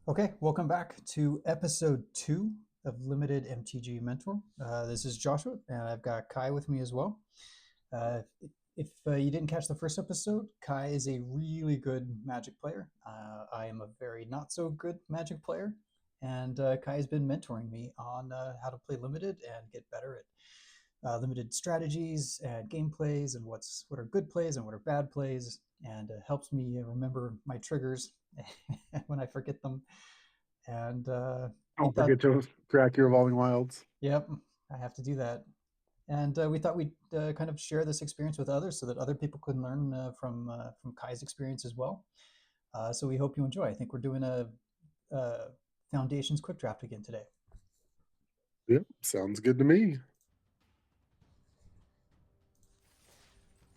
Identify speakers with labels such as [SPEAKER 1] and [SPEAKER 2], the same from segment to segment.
[SPEAKER 1] Okay, welcome back to episode 2 of Limited MTG Mentor. This is Joshua, and I've got Kai with me as well. If you didn't catch the first episode, Kai is a really good Magic player. I am a very not so good Magic player, and Kai has been mentoring me on how to play Limited and get better at limited strategies and gameplays and what are good plays and what are bad plays, and helps me remember my triggers when I forget them. And we
[SPEAKER 2] Don't
[SPEAKER 1] thought,
[SPEAKER 2] forget to track your evolving wilds.
[SPEAKER 1] yep, I have to do that. And we thought we'd kind of share this experience with others so that other people can learn from Kai's experience as well. So we hope you enjoy. I think we're doing a Foundations quick draft again today.
[SPEAKER 2] Yep, sounds good to me.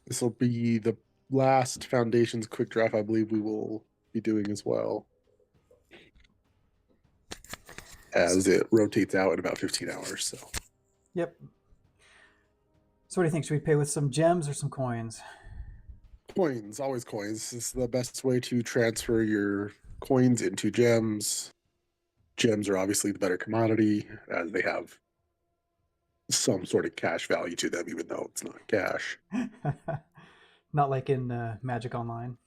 [SPEAKER 2] This will be the last Foundations quick draft I believe we will be doing as well,
[SPEAKER 1] So,
[SPEAKER 2] as it rotates out in about 15 hours. So
[SPEAKER 1] yep. So what do you think? Should we pay with some gems or some coins?
[SPEAKER 2] coins, always coins. This is the best way to transfer your coins into gems. Gems are obviously the better commodity as they have some sort of cash value to them, even though it's not cash.
[SPEAKER 1] Not like in Magic Online.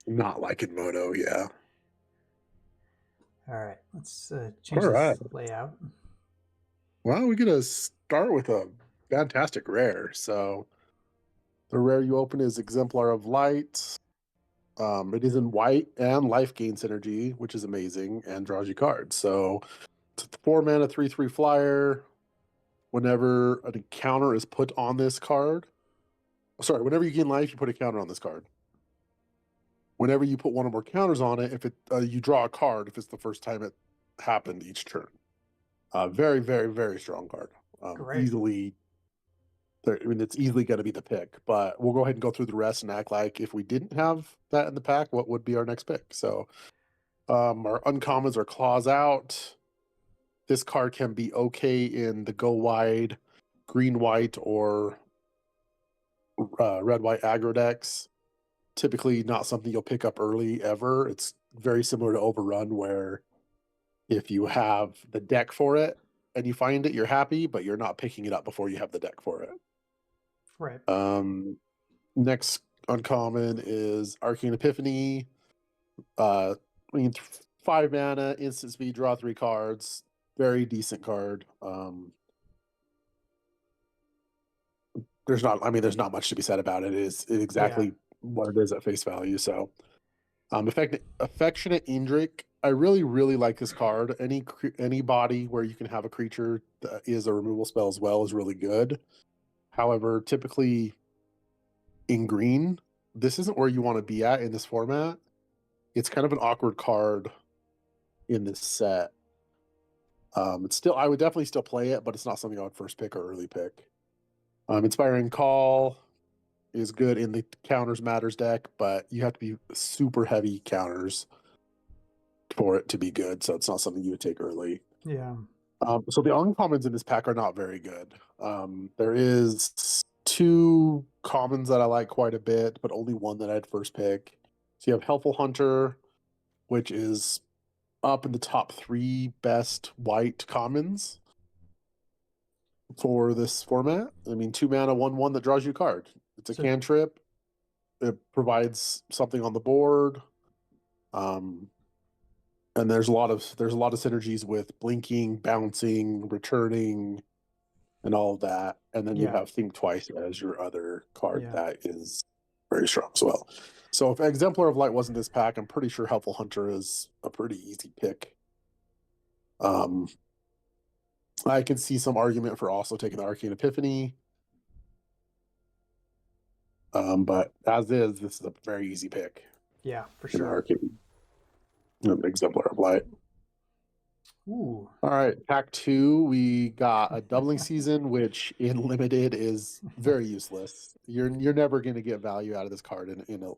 [SPEAKER 2] Not like in Moto, yeah.
[SPEAKER 1] All right, let's
[SPEAKER 2] All
[SPEAKER 1] change
[SPEAKER 2] right.
[SPEAKER 1] this layout.
[SPEAKER 2] Well, we're gonna start with a fantastic rare. So the rare you open is Exemplar of Light. It is in white and life gain synergy, which is amazing, and draws you cards. So it's a 4 mana, 3/3 flyer. Whenever an encounter is put on this card, sorry, whenever you gain life, you put a counter on this card. Whenever you put one or more counters on it, if it you draw a card if it's the first time it happened each turn. Very, very, very strong card.
[SPEAKER 1] Great.
[SPEAKER 2] Easily I mean, it's easily going to be the pick, but we'll go ahead and go through the rest and act like if we didn't have that in the pack, what would be our next pick? So, our uncommons are Claws Out. This card can be okay in the go wide, green white, or red white aggro decks. Typically, not something you'll pick up early ever. It's very similar to Overrun, where if you have the deck for it and you find it, you're happy, but you're not picking it up before you have the deck for it.
[SPEAKER 1] Right.
[SPEAKER 2] Um, Next uncommon is Arcane Epiphany. I mean, 5 mana, instant speed, draw 3 cards. Very decent card. There's not much to be said about it. It is
[SPEAKER 1] Yeah.
[SPEAKER 2] exactly what it is at face value. So, Affectionate Indrik. I really, really like this card. Anybody where you can have a creature that is a removal spell as well is really good. However, typically in green, this isn't where you want to be at in this format. It's kind of an awkward card in this set. It's still, I would definitely still play it, but it's not something I would first pick or early pick. Inspiring Call is good in the counters matters deck, but you have to be super heavy counters for it to be good. So it's not something you would take early.
[SPEAKER 1] Yeah.
[SPEAKER 2] So the uncommons in this pack are not very good. There is 2 commons that I like quite a bit, but only one that I'd first pick. So you have Helpful Hunter, which is up in the top 3 best white commons for this format. I mean, 2 mana, 1/1 that draws you a card. It's a
[SPEAKER 1] So
[SPEAKER 2] cantrip. It provides something on the board. Um, and there's a lot of synergies with blinking, bouncing, returning, and all of that. And then you
[SPEAKER 1] yeah.
[SPEAKER 2] have Think Twice as your other card
[SPEAKER 1] Yeah.
[SPEAKER 2] that is very strong as well. So if Exemplar of Light wasn't this pack, I'm pretty sure Helpful Hunter is a pretty easy pick. Um, I can see some argument for also taking the Arcane Epiphany. But as is, this is a very easy pick
[SPEAKER 1] Yeah. For
[SPEAKER 2] in
[SPEAKER 1] sure.
[SPEAKER 2] Arcane, Exemplar of Light.
[SPEAKER 1] Ooh.
[SPEAKER 2] All right, pack 2, we got a doubling season, which in limited is very useless. You're never going to get value out of this card in a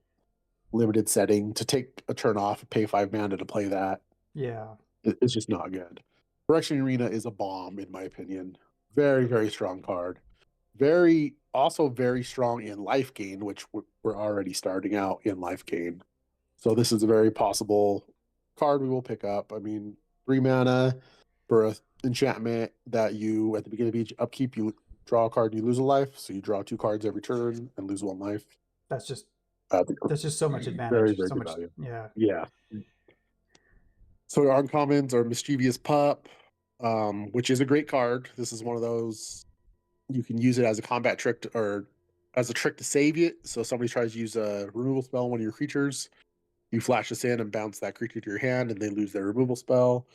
[SPEAKER 2] limited setting. To take a turn off, pay 5 mana to play that,
[SPEAKER 1] Yeah.
[SPEAKER 2] it's just not good. Correction Arena is a bomb, in my opinion. Very, very strong card. Also very strong in life gain, which we're already starting out in life gain. So this is a very possible card we will pick up. I mean, 3 mana for a enchantment that you at the beginning of each upkeep you draw a card and you lose a life. So you draw 2 cards every turn and lose 1 life.
[SPEAKER 1] That's just
[SPEAKER 2] Uh,
[SPEAKER 1] that's just so much
[SPEAKER 2] very,
[SPEAKER 1] advantage.
[SPEAKER 2] very
[SPEAKER 1] So
[SPEAKER 2] good
[SPEAKER 1] much,
[SPEAKER 2] value.
[SPEAKER 1] yeah.
[SPEAKER 2] Yeah. So our uncommons are Mischievous Pup, which is a great card. This is one of those you can use it as a combat trick or as a trick to save it. So somebody tries to use a removal spell on one of your creatures, you flash this in and bounce that creature to your hand, and they lose their removal spell.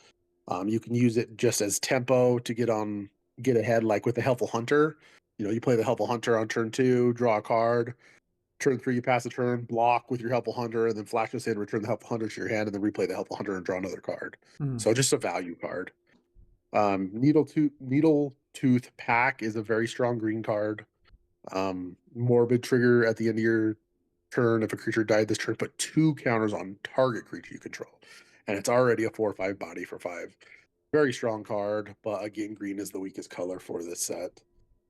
[SPEAKER 2] You can use it just as tempo to get ahead, like with the Helpful Hunter. You play the Helpful Hunter on turn 2, draw a card. Turn 3, you pass a turn, block with your Helpful Hunter, and then flash this in, return the Helpful Hunter to your hand, and then replay the Helpful Hunter and draw another card.
[SPEAKER 1] Mm.
[SPEAKER 2] So just a value card. Needle Tooth Pack is a very strong green card. Morbid trigger at the end of your turn. If a creature died this turn, put 2 counters on target creature you control. And it's already a 4/5 body for 5. Very strong card, but again, green is the weakest color for this set.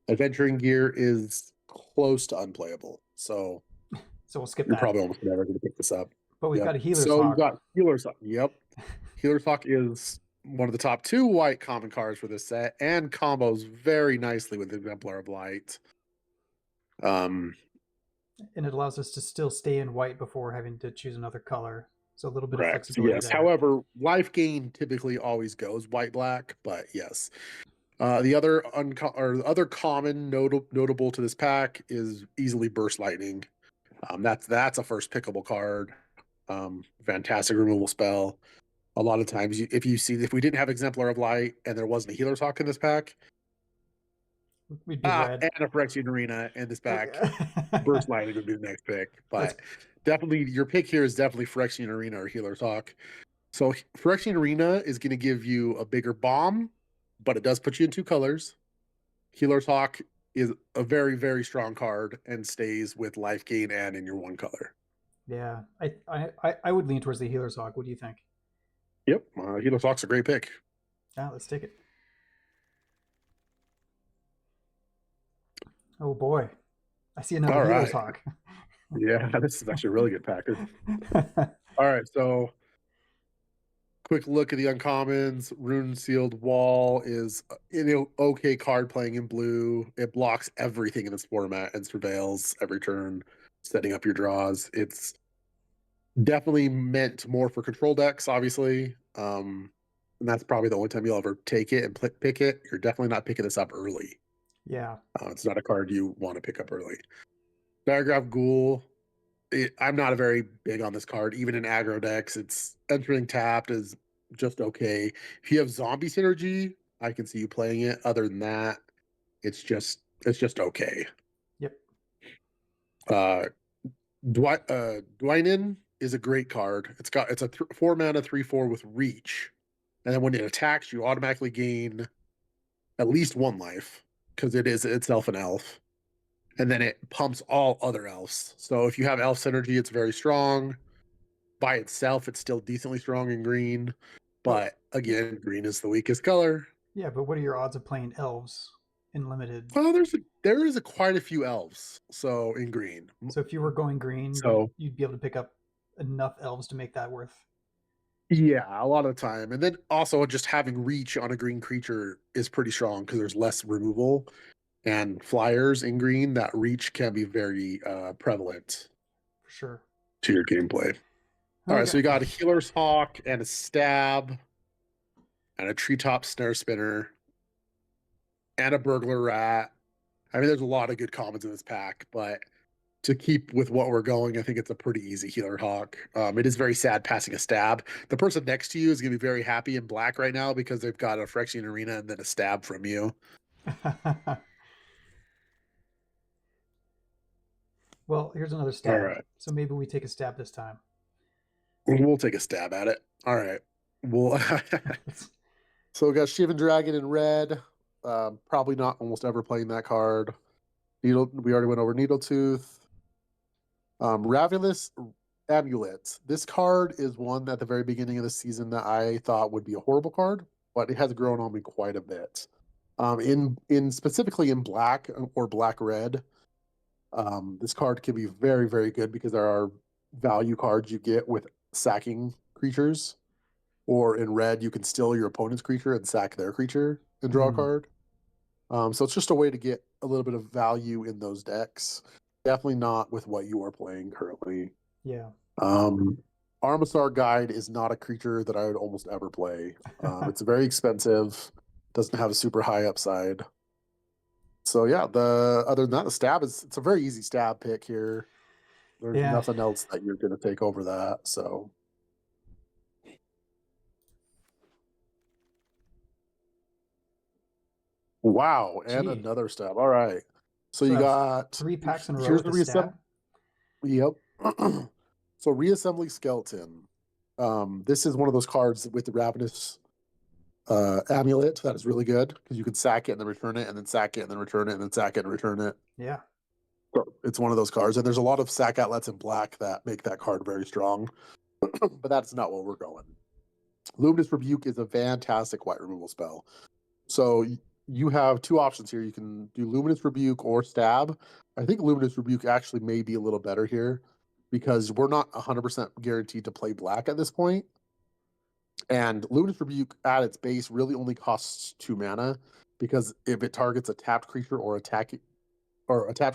[SPEAKER 2] Adventuring Gear is close to unplayable. So
[SPEAKER 1] we'll skip
[SPEAKER 2] you're
[SPEAKER 1] that.
[SPEAKER 2] probably almost never going to pick this up.
[SPEAKER 1] But we've
[SPEAKER 2] Yep.
[SPEAKER 1] got a Healer's
[SPEAKER 2] So you
[SPEAKER 1] Hawk.
[SPEAKER 2] got Healer's Hawk. Yep. Healer's Hawk is one of the top 2 white common cards for this set and combos very nicely with Exemplar of Light.
[SPEAKER 1] And it allows us to still stay in white before having to choose another color. So a little bit of
[SPEAKER 2] Correct.
[SPEAKER 1] flexibility
[SPEAKER 2] Yes.
[SPEAKER 1] there.
[SPEAKER 2] However, life gain typically always goes white-black, but yes. The other common notable to this pack is easily Burst Lightning. That's a first pickable card. Fantastic removal spell. A lot of times, if we didn't have Exemplar of Light and there wasn't a Healer's Hawk in this pack,
[SPEAKER 1] We'd be red.
[SPEAKER 2] and a Phyrexian Arena in this pack,
[SPEAKER 1] Okay.
[SPEAKER 2] Burst Lightning would be the next pick. But definitely, your pick here is definitely Phyrexian Arena or Healer's Hawk. So Phyrexian Arena is going to give you a bigger bomb, but it does put you in 2 colors. Healer's Hawk is a very, very strong card and stays with life gain and in your 1 color.
[SPEAKER 1] Yeah, I would lean towards the Healer's Hawk. What do you think?
[SPEAKER 2] Yep, Healer's Hawk's a great pick.
[SPEAKER 1] Yeah, let's take it. Oh boy, I see another Healer's Hawk.
[SPEAKER 2] Yeah, this is actually a really good pack. All right, so quick look at the uncommons. Rune Sealed Wall is an okay card playing in blue. It blocks everything in this format and surveils every turn, setting up your draws. It's definitely meant more for control decks, obviously. And that's probably the only time you'll ever take it and pick it. You're definitely not picking this up early.
[SPEAKER 1] Yeah.
[SPEAKER 2] It's not a card you want to pick up early. Diregraph Ghoul. I'm not very big on this card. Even in aggro decks, it's entering tapped is just okay. If you have zombie synergy, I can see you playing it. Other than that, it's just okay.
[SPEAKER 1] Yep.
[SPEAKER 2] Dwynen is a great card. It's a 4 mana 3/4 with reach, and then when it attacks, you automatically gain at least 1 life because it is itself an elf. And then it pumps all other elves. So if you have elf synergy, it's very strong. By itself, it's still decently strong in green. But again, green is the weakest color.
[SPEAKER 1] Yeah, but what are your odds of playing elves in limited?
[SPEAKER 2] Well, there is quite a few elves, so in green.
[SPEAKER 1] So if you were going green,
[SPEAKER 2] So
[SPEAKER 1] you'd be able to pick up enough elves to make that worth.
[SPEAKER 2] yeah, a lot of the time. And then also just having reach on a green creature is pretty strong because there's less removal. And flyers in green, that reach can be very prevalent
[SPEAKER 1] For sure.
[SPEAKER 2] to your gameplay. All right, so you got a Healer's Hawk and a Stab and a Treetop Snare Spinner and a Burglar Rat. I mean, there's a lot of good commons in this pack, but to keep with what we're going, I think it's a pretty easy Healer Hawk. It is very sad passing a Stab. The person next to you is going to be very happy in black right now because they've got a Phyrexian Arena and then a Stab from you.
[SPEAKER 1] Well, here's another stab.
[SPEAKER 2] All right.
[SPEAKER 1] So maybe we take a stab this time.
[SPEAKER 2] We'll take a stab at it. All right. So we got Shivan Dragon in red. Probably not almost ever playing that card. We already went over Needletooth. Ravenous Amulet. This card is one at the very beginning of the season that I thought would be a horrible card, but it has grown on me quite a bit. In specifically in black or black red, this card can be very, very good because there are value cards you get with sacking creatures. or in red, you can steal your opponent's creature and sack their creature and draw a
[SPEAKER 1] Hmm.
[SPEAKER 2] card. So it's just a way to get a little bit of value in those decks. Definitely not with what you are playing currently.
[SPEAKER 1] Yeah.
[SPEAKER 2] Armasaur Guide is not a creature that I would almost ever play. It's very expensive, doesn't have a super high upside. So yeah, the other than that, the stab it's a very easy stab pick here. There's
[SPEAKER 1] Yeah.
[SPEAKER 2] nothing else that you're gonna take over that. So wow, and
[SPEAKER 1] Gee.
[SPEAKER 2] another stab. All right. So
[SPEAKER 1] So
[SPEAKER 2] you
[SPEAKER 1] I have
[SPEAKER 2] got
[SPEAKER 1] 3 packs in a row
[SPEAKER 2] here's
[SPEAKER 1] with
[SPEAKER 2] the
[SPEAKER 1] a
[SPEAKER 2] reassembly.
[SPEAKER 1] stab.
[SPEAKER 2] Yep. So reassembly skeleton. This is one of those cards with the ravenous amulet that is really good because you can sack it and then return it, and then sack it and then return it, and then sack it and return it.
[SPEAKER 1] Yeah.
[SPEAKER 2] So it's one of those cards, and there's a lot of sack outlets in black that make that card very strong. But that's not what we're going. Luminous Rebuke is a fantastic white removal spell. So you have two options here. You can do Luminous Rebuke or Stab. I think Luminous Rebuke actually may be a little better here because we're not 100% guaranteed to play black at this point. And Luminous Rebuke at its base really only costs 2 mana because if it targets a tapped creature or a tapped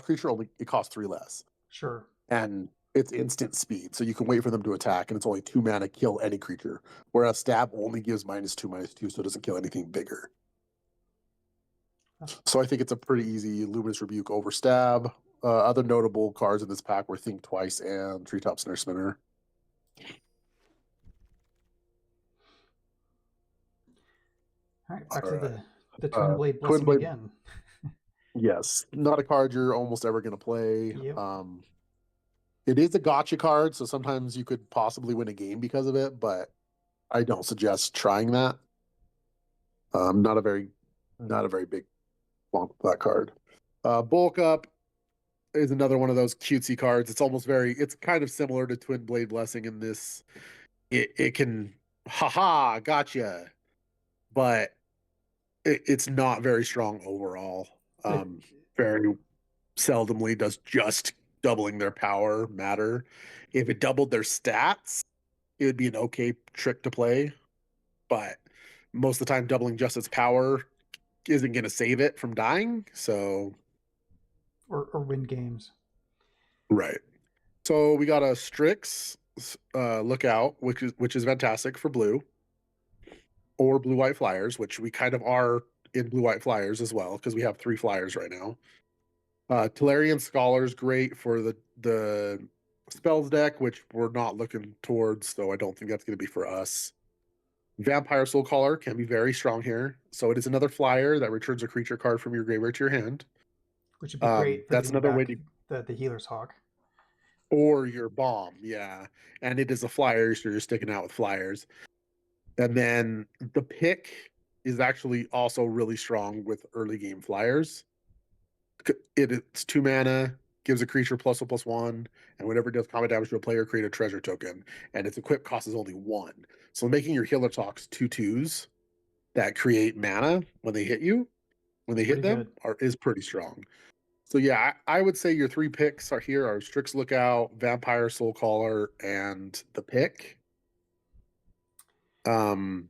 [SPEAKER 2] creature, only it costs 3 less.
[SPEAKER 1] Sure.
[SPEAKER 2] And it's instant speed, so you can wait for them to attack, and it's only 2 mana kill any creature. Whereas Stab only gives -2/-2, so it doesn't kill anything bigger. So I think it's a pretty easy Luminous Rebuke over Stab. Other notable cards in this pack were Think Twice and Treetop Snare Spinner.
[SPEAKER 1] All right. Back
[SPEAKER 2] All
[SPEAKER 1] to
[SPEAKER 2] right.
[SPEAKER 1] the Twin Blade
[SPEAKER 2] Twin
[SPEAKER 1] Blessing
[SPEAKER 2] Blade,
[SPEAKER 1] again.
[SPEAKER 2] yes, not a card you're almost ever going to play.
[SPEAKER 1] Yep.
[SPEAKER 2] It is a gotcha card, so sometimes you could possibly win a game because of it, but I don't suggest trying that. Not a very big bonk with that card. Bulk Up is another one of those cutesy cards. It's kind of similar to Twin Blade Blessing in this. It can, haha, gotcha, but it's not very strong overall.
[SPEAKER 1] It,
[SPEAKER 2] Very seldomly does just doubling their power matter. If it doubled their stats, it would be an okay trick to play, but most of the time, doubling just its power isn't going to save it from dying. So,
[SPEAKER 1] or win games.
[SPEAKER 2] right. So we got a Strix Lookout, which is fantastic for blue, or blue white flyers, which we kind of are in blue white flyers as well because we have 3 flyers right now. Tolarian Scholar's great for the spells deck, which we're not looking towards, so I don't think that's going to be for us. Vampire Soul Caller can be very strong here. So it is another flyer that returns a creature card from your graveyard to your hand.
[SPEAKER 1] Which would be great for
[SPEAKER 2] That's
[SPEAKER 1] getting
[SPEAKER 2] another way
[SPEAKER 1] back
[SPEAKER 2] to,
[SPEAKER 1] the Healer's Hawk.
[SPEAKER 2] or your bomb, yeah. And it is a flyer, so you're sticking out with flyers. And then the pick is actually also really strong with early game flyers. It's 2 mana, gives a creature +1/+1, and whenever it does combat damage to a player, create a treasure token. And its equip cost is only 1. So making your Healer Talks 2/2s that create mana when they hit you, when they hit
[SPEAKER 1] Pretty
[SPEAKER 2] them,
[SPEAKER 1] good.
[SPEAKER 2] is pretty strong. So yeah, I would say your 3 picks are Strix Lookout, Vampire Soul Caller, and the pick. Um,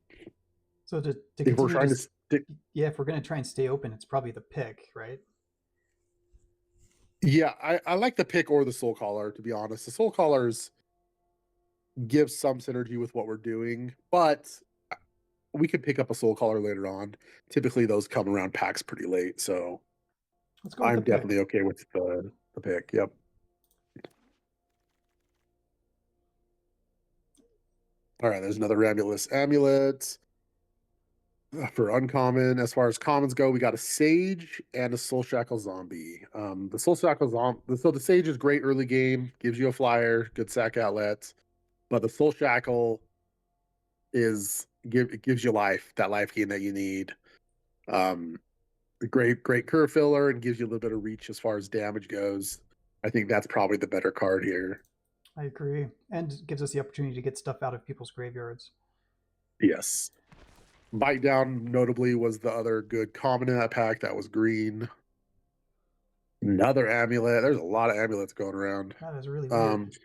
[SPEAKER 1] So to
[SPEAKER 2] if we're
[SPEAKER 1] continue
[SPEAKER 2] trying to
[SPEAKER 1] just
[SPEAKER 2] stick,
[SPEAKER 1] yeah, if we're gonna try and stay open, it's probably the pick, right?
[SPEAKER 2] yeah, I like the pick or the Soul Caller, to be honest. The Soul Callers give some synergy with what we're doing, but we could pick up a Soul Caller later on. Typically, those come around packs pretty late, so
[SPEAKER 1] Let's go with the
[SPEAKER 2] I'm
[SPEAKER 1] pick.
[SPEAKER 2] definitely okay with the pick. Yep. All right, there's another Amulet. For uncommon, as far as commons go, we got a Sage and a Soul Shackle Zombie. The Soul Shackle Zombie, so the Sage is great early game, gives you a flyer, good sack outlet, but the Soul Shackle it gives you life, that life gain that you need. Um, great curve filler and gives you a little bit of reach as far as damage goes. I think that's probably the better card here.
[SPEAKER 1] I agree, and gives us the opportunity to get stuff out of people's graveyards.
[SPEAKER 2] Yes. Bite Down, notably, was the other good common in that pack. That was green. Another amulet. There's a lot of amulets going around.
[SPEAKER 1] That is really weird.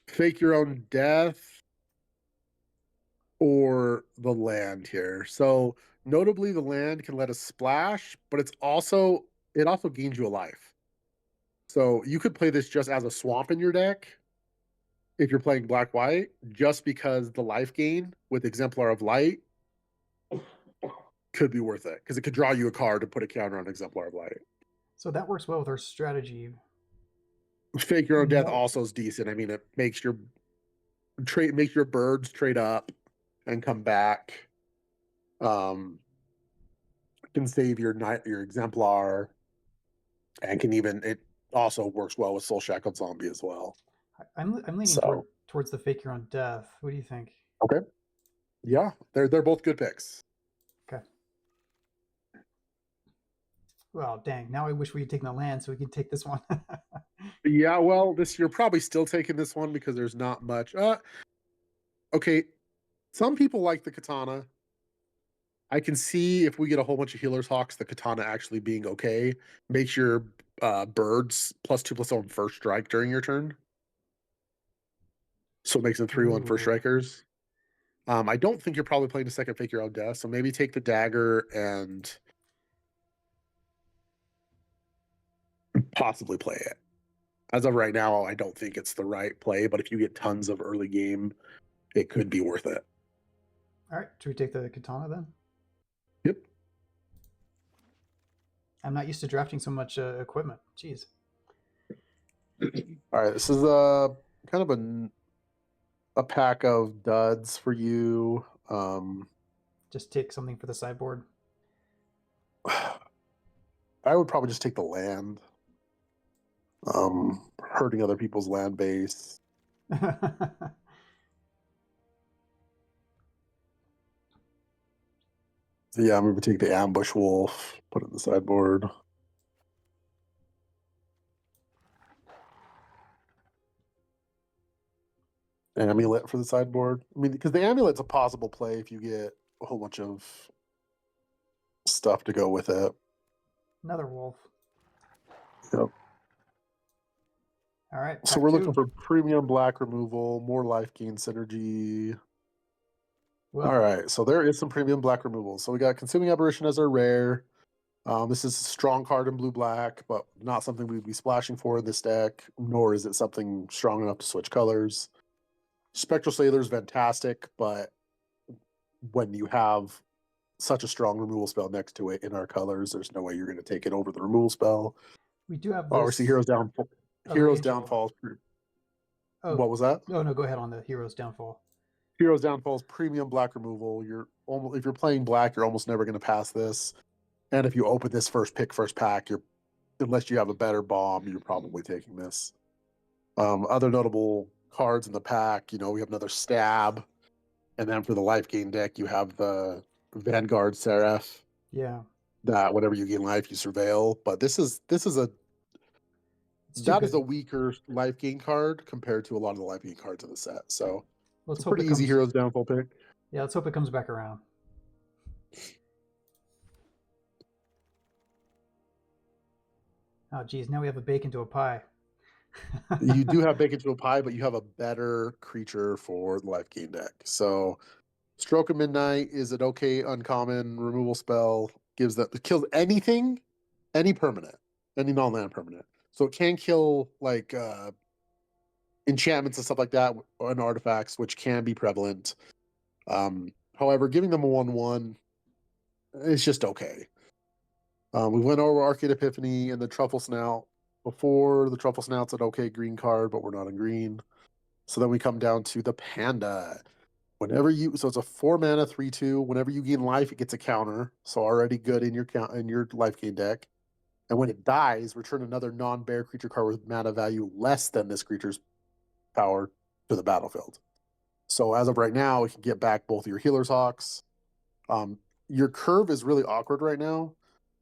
[SPEAKER 2] Fake Your Own Death. or the land here. So notably, the land can let us splash, but it also gains you a life. So you could play this just as a swamp in your deck if you're playing black white, just because the life gain with Exemplar of Light could be worth it because it could draw you a card to put a counter on Exemplar of Light.
[SPEAKER 1] So that works well with our strategy.
[SPEAKER 2] Fake Your Own Death
[SPEAKER 1] More,
[SPEAKER 2] also is decent. I mean, it makes your birds trade up and come back. Can save your Exemplar, and it also works well with Soul Shackled Zombie as well.
[SPEAKER 1] I'm leaning
[SPEAKER 2] So
[SPEAKER 1] towards the fake your own death. What do you think?
[SPEAKER 2] okay, yeah, they're both good picks.
[SPEAKER 1] Okay. Well, dang. Now I wish we had taken the land so we could take this one.
[SPEAKER 2] Yeah, well, this you're probably still taking this one because there's not much. Okay, some people like the katana. I can see if we get a whole bunch of healers hawks, the katana actually being okay. Makes your birds +2/+1 first strike during your turn. So it makes them 3/1 first
[SPEAKER 1] Ooh.
[SPEAKER 2] strikers. I don't think you're probably playing a second Fake Your Own Death, so maybe take the dagger and possibly play it. As of right now, I don't think it's the right play, but if you get tons of early game, it could be worth it.
[SPEAKER 1] All right. Should we take the katana then?
[SPEAKER 2] Yep.
[SPEAKER 1] I'm not used to drafting so much equipment. Jeez.
[SPEAKER 2] All right, this is kind of a pack of duds for you.
[SPEAKER 1] Just take something for the sideboard.
[SPEAKER 2] I would probably just take the land. Hurting other people's land base. So yeah, I'm gonna take the Ambush Wolf, put it in the sideboard. Amulet for the sideboard. I mean, because the amulet's a possible play if you get a whole bunch of stuff to go with it.
[SPEAKER 1] Another wolf.
[SPEAKER 2] Yep.
[SPEAKER 1] All right.
[SPEAKER 2] So
[SPEAKER 1] Pack
[SPEAKER 2] we're
[SPEAKER 1] two.
[SPEAKER 2] looking for premium black removal, more life gain synergy.
[SPEAKER 1] Well,
[SPEAKER 2] All right, so there is some premium black removal. So we got Consuming Aberration as our rare. This is a strong card in blue black, but not something we'd be splashing for in this deck, nor is it something strong enough to switch colors. Spectral Sailor is fantastic, but when you have such a strong removal spell next to it in our colors, there's no way you're going to take it over the removal spell.
[SPEAKER 1] we do have
[SPEAKER 2] Obviously,
[SPEAKER 1] this other
[SPEAKER 2] Heroes
[SPEAKER 1] angel.
[SPEAKER 2] Downfall.
[SPEAKER 1] Oh,
[SPEAKER 2] What was that?
[SPEAKER 1] no, go ahead on the hero's downfall.
[SPEAKER 2] Heroes Downfall is premium black removal. If you're playing black, you're almost never going to pass this. And if you open this first pack, unless you have a better bomb, you're probably taking this. Other notable cards in the pack, we have another Stab, and then for the life gain deck, you have the Vanguard Seraph.
[SPEAKER 1] Yeah.
[SPEAKER 2] That whenever you gain life, you surveil. But
[SPEAKER 1] It's too
[SPEAKER 2] that is
[SPEAKER 1] good.
[SPEAKER 2] a weaker life gain card compared to a lot of the life gain cards in the set. So
[SPEAKER 1] Let's
[SPEAKER 2] it's a
[SPEAKER 1] hope
[SPEAKER 2] pretty
[SPEAKER 1] it
[SPEAKER 2] easy
[SPEAKER 1] comes.
[SPEAKER 2] Heroes Downfall pick.
[SPEAKER 1] Yeah, let's hope it comes back around. Oh, geez, now we have a bake into a pie.
[SPEAKER 2] You do have Bake Into a Pie, but you have a better creature for the life gain deck. So Stroke of Midnight is an okay uncommon removal spell. Kills anything, any permanent, any non-land permanent. So it can kill like enchantments and stuff like that, and artifacts, which can be prevalent. However, giving them a 1/1 is just okay. We went over Arcade Epiphany and the Truffle Snout. Before the Truffle Snout's an okay green card, but we're not in green. So then we come down to the Panda. So it's a 4 mana 3/2. Whenever you gain life, it gets a counter. So already good in your life gain deck. And when it dies, return another non-bear creature card with mana value less than this creature's power to the battlefield. So as of right now, it can get back both of your Healer's Hawks. Your curve is really awkward right now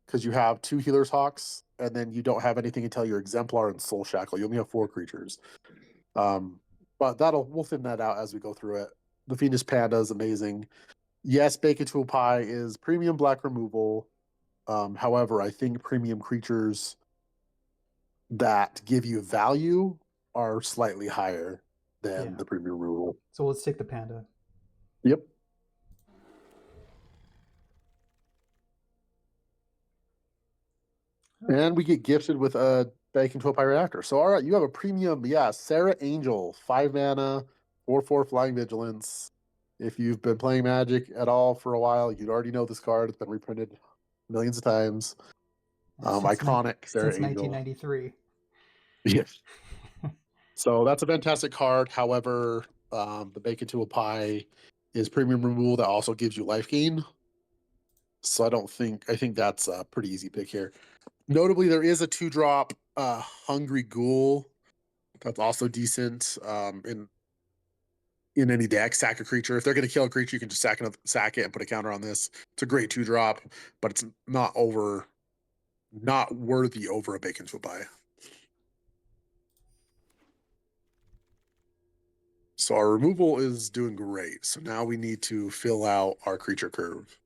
[SPEAKER 2] because you have 2 Healer's Hawks, and then you don't have anything until your Exemplar and Soul Shackle. You only have 4 creatures. But we'll thin that out as we go through it. The Phoenix Panda is amazing. Yes, Bake Into a Pie is premium black removal. However, I think premium creatures that give you value are slightly higher than
[SPEAKER 1] Yeah.
[SPEAKER 2] the premium removal.
[SPEAKER 1] So let's take the panda.
[SPEAKER 2] Yep. And we get gifted with a Bank into a Pyreactor. So, all right, you have a premium, Sarah Angel, 5 mana, 4/4 Flying Vigilance. If you've been playing Magic at all for a while, you'd already know this card. It's been reprinted millions of times. Iconic Sarah
[SPEAKER 1] since
[SPEAKER 2] Angel.
[SPEAKER 1] 1993.
[SPEAKER 2] Yes. So that's a fantastic card. However, the Bake Into a Pie is premium removal that also gives you life gain. So I think that's a pretty easy pick here. Notably, there is a 2-drop Hungry Ghoul that's also decent in any deck. Sack a creature. If they're going to kill a creature, you can just sack it and put a counter on this. It's a great 2-drop, but it's not worthy over a Bake Into a Pie. So our removal is doing great. So now we need to fill out our creature curve.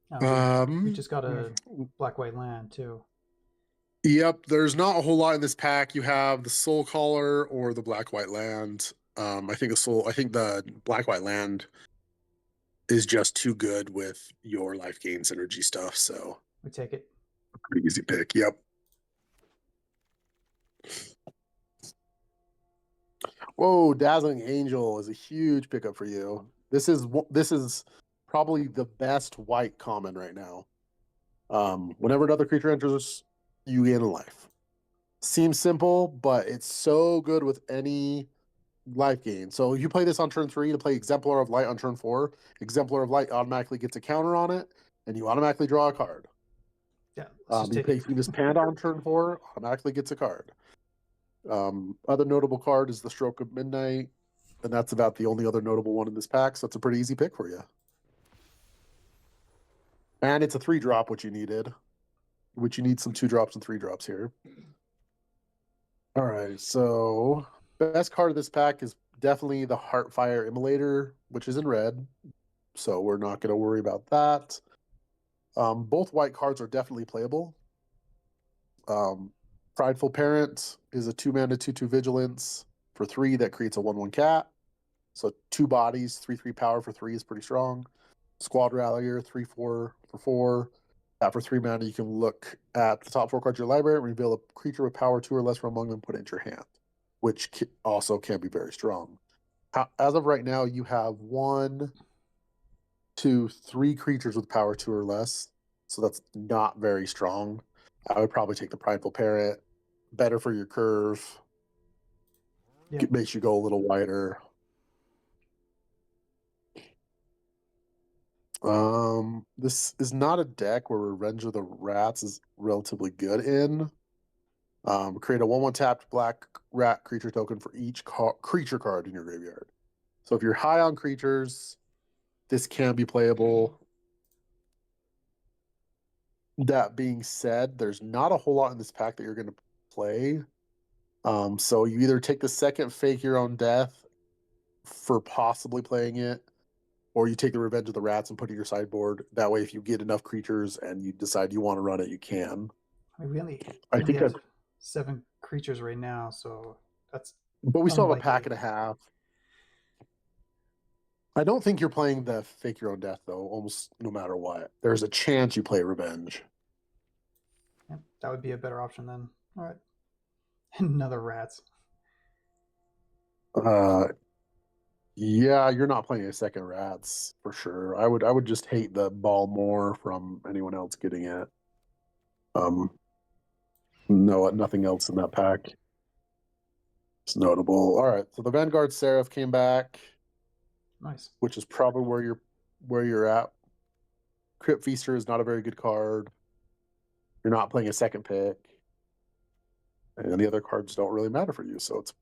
[SPEAKER 1] We just got a black-white land too.
[SPEAKER 2] Yep, there's not a whole lot in this pack. You have the Soul Caller or the black-white land. I think the black-white land is just too good with your life gain synergy stuff. So
[SPEAKER 1] we take it.
[SPEAKER 2] Pretty easy pick. Yep. Whoa, Dazzling Angel is a huge pickup for you. This is probably the best white common right now. Whenever another creature enters, you gain a life. Seems simple, but it's so good with any life gain. So if you play this on turn 3 to play Exemplar of Light on turn 4, Exemplar of Light automatically gets a counter on it, and you automatically draw a card.
[SPEAKER 1] Yeah,
[SPEAKER 2] you this Panda on turn 4, automatically gets a card. Other notable card is the Stroke of Midnight, and that's about the only other notable one in this pack, so it's a pretty easy pick for you. And it's a 3-drop, which you needed, which you need some 2-drops and 3-drops here. All right, so best card of this pack is definitely the Heartfire Immolator, which is in red, so we're not going to worry about that. Both white cards are definitely playable. Prideful Parent is a 2-mana 2/2 Vigilance for 3 that creates a 1/1 cat. So 2 bodies, 3/3 power for 3 is pretty strong. Squad Rallier, 3/4 for 4. For 3 mana, you can look at the top 4 cards of your library and reveal a creature with power 2 or less from among them, put it into your hand, which also can be very strong. As of right now, you have 1, 2, 3 creatures with power 2 or less, so that's not very strong. I would probably take the Prideful Parent. Better for your curve. Yep. It makes you go a little wider. This is not a deck where Revenge of the Rats is relatively good in. Create a 1/1 tapped black rat creature token for each creature card in your graveyard. So if you're high on creatures, this can be playable. That being said, there's not a whole lot in this pack that you're going to play. So you either take the second Fake Your Own Death for possibly playing it, or you take the Revenge of the Rats and put it in your sideboard. That way, if you get enough creatures and you decide you want to run it, you can.
[SPEAKER 1] We only have 7 creatures right now, so that's.
[SPEAKER 2] But we still have a pack and a half. I don't think you're playing the Fake Your Own Death, though, almost no matter what. There's a chance you play Revenge.
[SPEAKER 1] Yep, that would be a better option then. All right. Another Rats.
[SPEAKER 2] Yeah, you're not playing a second Rats for sure. I would just hate the ball more from anyone else getting it. No, nothing else in that pack. It's notable. All right, so the Vanguard Seraph came back.
[SPEAKER 1] Nice.
[SPEAKER 2] Which is probably where you're at. Crypt Feaster is not a very good card. You're not playing a second pick. And the other cards don't really matter for you, so it's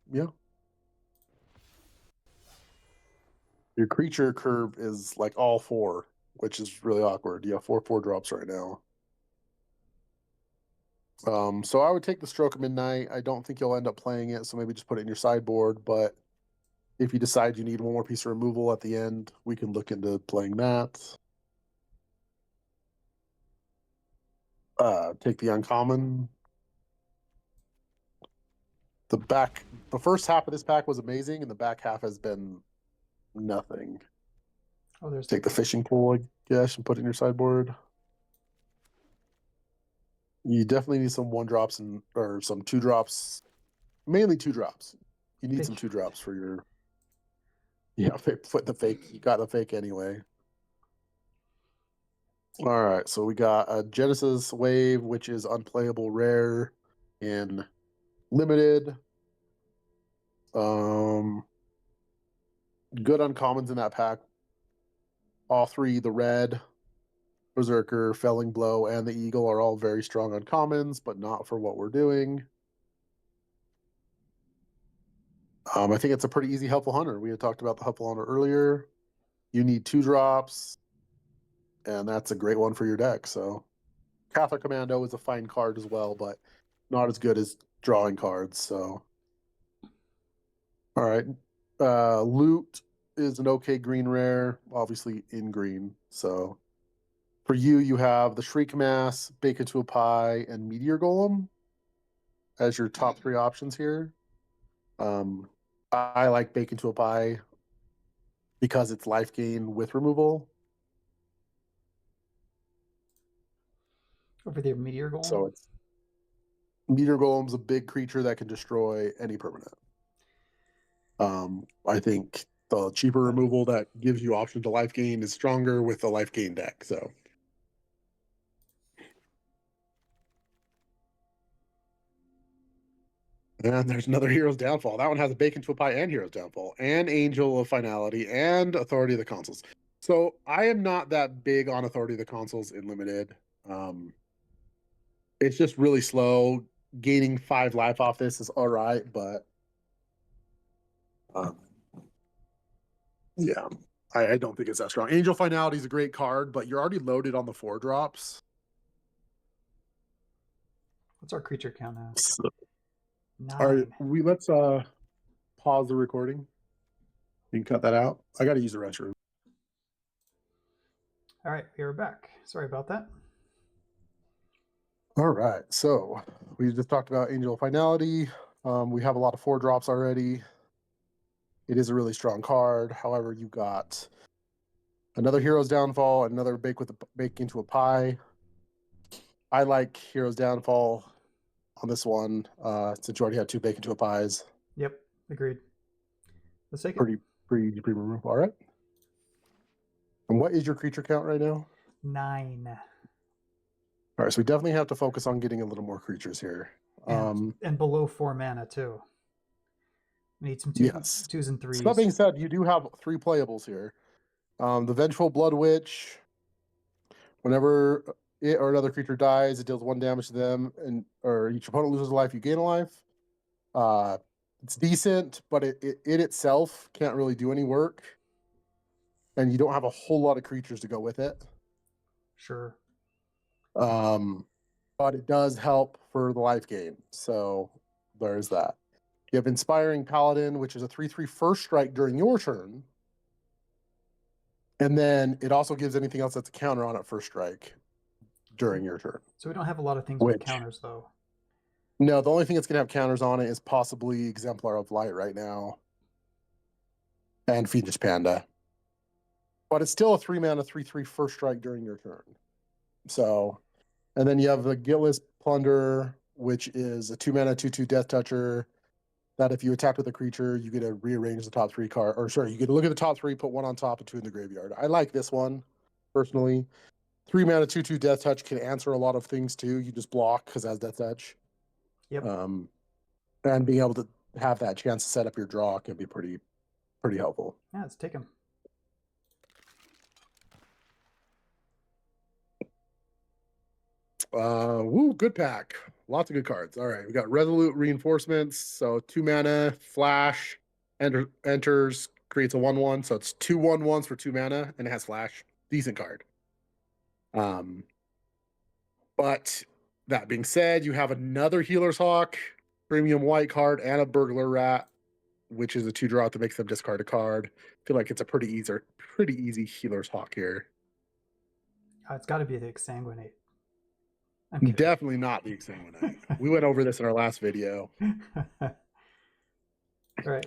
[SPEAKER 2] Your creature curve is like all 4, which is really awkward. You have 4 4-drops right now. So I would take the Stroke of Midnight. I don't think you'll end up playing it, so maybe just put it in your sideboard. But if you decide you need one more piece of removal at the end, we can look into playing that. Take the uncommon. The first half of this pack was amazing, and the back half has been nothing.
[SPEAKER 1] Oh,
[SPEAKER 2] take the fishing pole, I guess, and put it in your sideboard. You definitely need some 1 drops or some 2 drops, mainly 2 drops. You need some
[SPEAKER 1] Fake.
[SPEAKER 2] 2 drops for your put the fake. You got the fake anyway. All right, so we got a Genesis Wave, which is unplayable rare in limited. Good uncommons in that pack. All three, the red, Berserker, Felling Blow, and the Eagle are all very strong uncommons, but not for what we're doing. I think it's a pretty easy Helpful Hunter. We had talked about the Helpful Hunter earlier. You need 2 drops, and that's a great one for your deck. So Catholic Commando is a fine card as well, but not as good as drawing cards. So all right. Loot is an okay green rare, obviously in green. So for you, you have the Shriek Mass, Bake Into a Pie, and Meteor Golem as your top 3 options here. I like Bake Into a Pie because it's life gain with removal.
[SPEAKER 1] Over there, Meteor Golem.
[SPEAKER 2] So it's Meteor Golem's a big creature that can destroy any permanent. I think the cheaper removal that gives you option to life gain is stronger with the life gain deck. So and there's another Hero's Downfall. That one has a Bake Into a Pie and Hero's Downfall and Angel of Finality and Authority of the Consuls. So I am not that big on Authority of the Consuls in limited. It's just really slow. Gaining 5 life off this is all right, but yeah, I don't think it's that strong. Angel Finality is a great card, but you're already loaded on the 4 drops.
[SPEAKER 1] What's our creature count now?
[SPEAKER 2] So,
[SPEAKER 1] 9.
[SPEAKER 2] all right, let's pause the recording. You can cut that out. I got to use the restroom.
[SPEAKER 1] All right, we are back. Sorry about that.
[SPEAKER 2] All right, so we just talked about Angel Finality. We have a lot of 4 drops already. It is a really strong card. However, you got another Hero's Downfall, another Bake Into a Pie. I like Hero's Downfall on this one, since you already had 2 Bake Into a Pies.
[SPEAKER 1] Yep, agreed. Let's take
[SPEAKER 2] it. Pretty easy removal. All right. And what is your creature count right now?
[SPEAKER 1] 9.
[SPEAKER 2] All right, so we definitely have to focus on getting a little more creatures here.
[SPEAKER 1] And below 4 mana too. We need some 2s and 3s.
[SPEAKER 2] So that being said, you do have 3 playables here. The Vengeful Blood Witch. Whenever it or another creature dies, it deals 1 damage to them, or each opponent loses a life, you gain a life. It's decent, but it itself can't really do any work, and you don't have a whole lot of creatures to go with it.
[SPEAKER 1] Sure.
[SPEAKER 2] But it does help for the life gain, so there's that. You have Inspiring Paladin, which is a 3/3 first strike during your turn. And then it also gives anything else that's a counter on it first strike during your turn.
[SPEAKER 1] So we don't have a lot of things with counters, though.
[SPEAKER 2] No, the only thing that's going to have counters on it is possibly Exemplar of Light right now. And Fiendish Panda. But it's still a 3 mana, 3/3 first strike during your turn. So, and then you have the Guiltless Plunder, which is a 2 mana, 2/2 Death Toucher. That if you attack with a creature, you get to rearrange the top 3 card. Or sorry, you get to look at the top 3, put 1 on top and 2 in the graveyard. I like this one, personally. 3 mana, 2/2 Death Touch can answer a lot of things too. You just block because it has Death Touch.
[SPEAKER 1] Yep.
[SPEAKER 2] And being able to have that chance to set up your draw can be pretty helpful.
[SPEAKER 1] Yeah, let's take him.
[SPEAKER 2] Good pack. Lots of good cards. All right, we got Resolute Reinforcements. So 2 mana, flash, enters, creates a 1/1. So it's 2 1/1s for 2 mana, and it has flash. Decent card. But that being said, you have another Healer's Hawk, premium white card, and a Burglar Rat, which is a 2-drop that makes them discard a card. I feel like it's a pretty easy Healer's Hawk here.
[SPEAKER 1] It's got to be the Exsanguinate.
[SPEAKER 2] Definitely not the Exsanguinate. We went over this in our last video.
[SPEAKER 1] All right.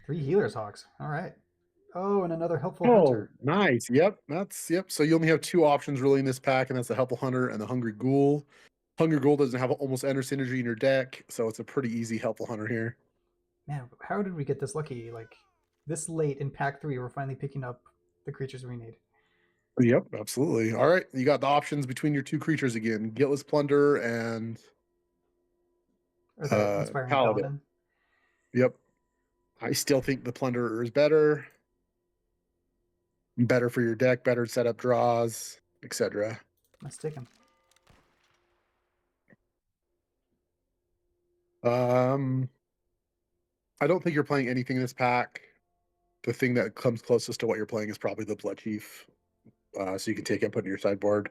[SPEAKER 1] 3 Healer's Hawks. All right. Oh, and another Helpful Hunter.
[SPEAKER 2] Nice. Yep. So you only have 2 options really in this pack, and that's the Helpful Hunter and the Hungry Ghoul. Hunger Gold doesn't have almost enter synergy in your deck, so it's a pretty easy helpful hunter here.
[SPEAKER 1] Man, how did we get this lucky? Like this late in pack 3, we're finally picking up the creatures we need.
[SPEAKER 2] Yep, absolutely. All right, you got the options between your two creatures again: Guiltless Plunder and
[SPEAKER 1] Or the Inspiring
[SPEAKER 2] Paladin.
[SPEAKER 1] Paladin.
[SPEAKER 2] Yep. I still think the Plunderer is better. Better for your deck, better setup draws, etc.
[SPEAKER 1] Let's take him.
[SPEAKER 2] I don't think you're playing anything in this pack. The thing that comes closest to what you're playing is probably the Blood Chief. So you can take it and put it in your sideboard.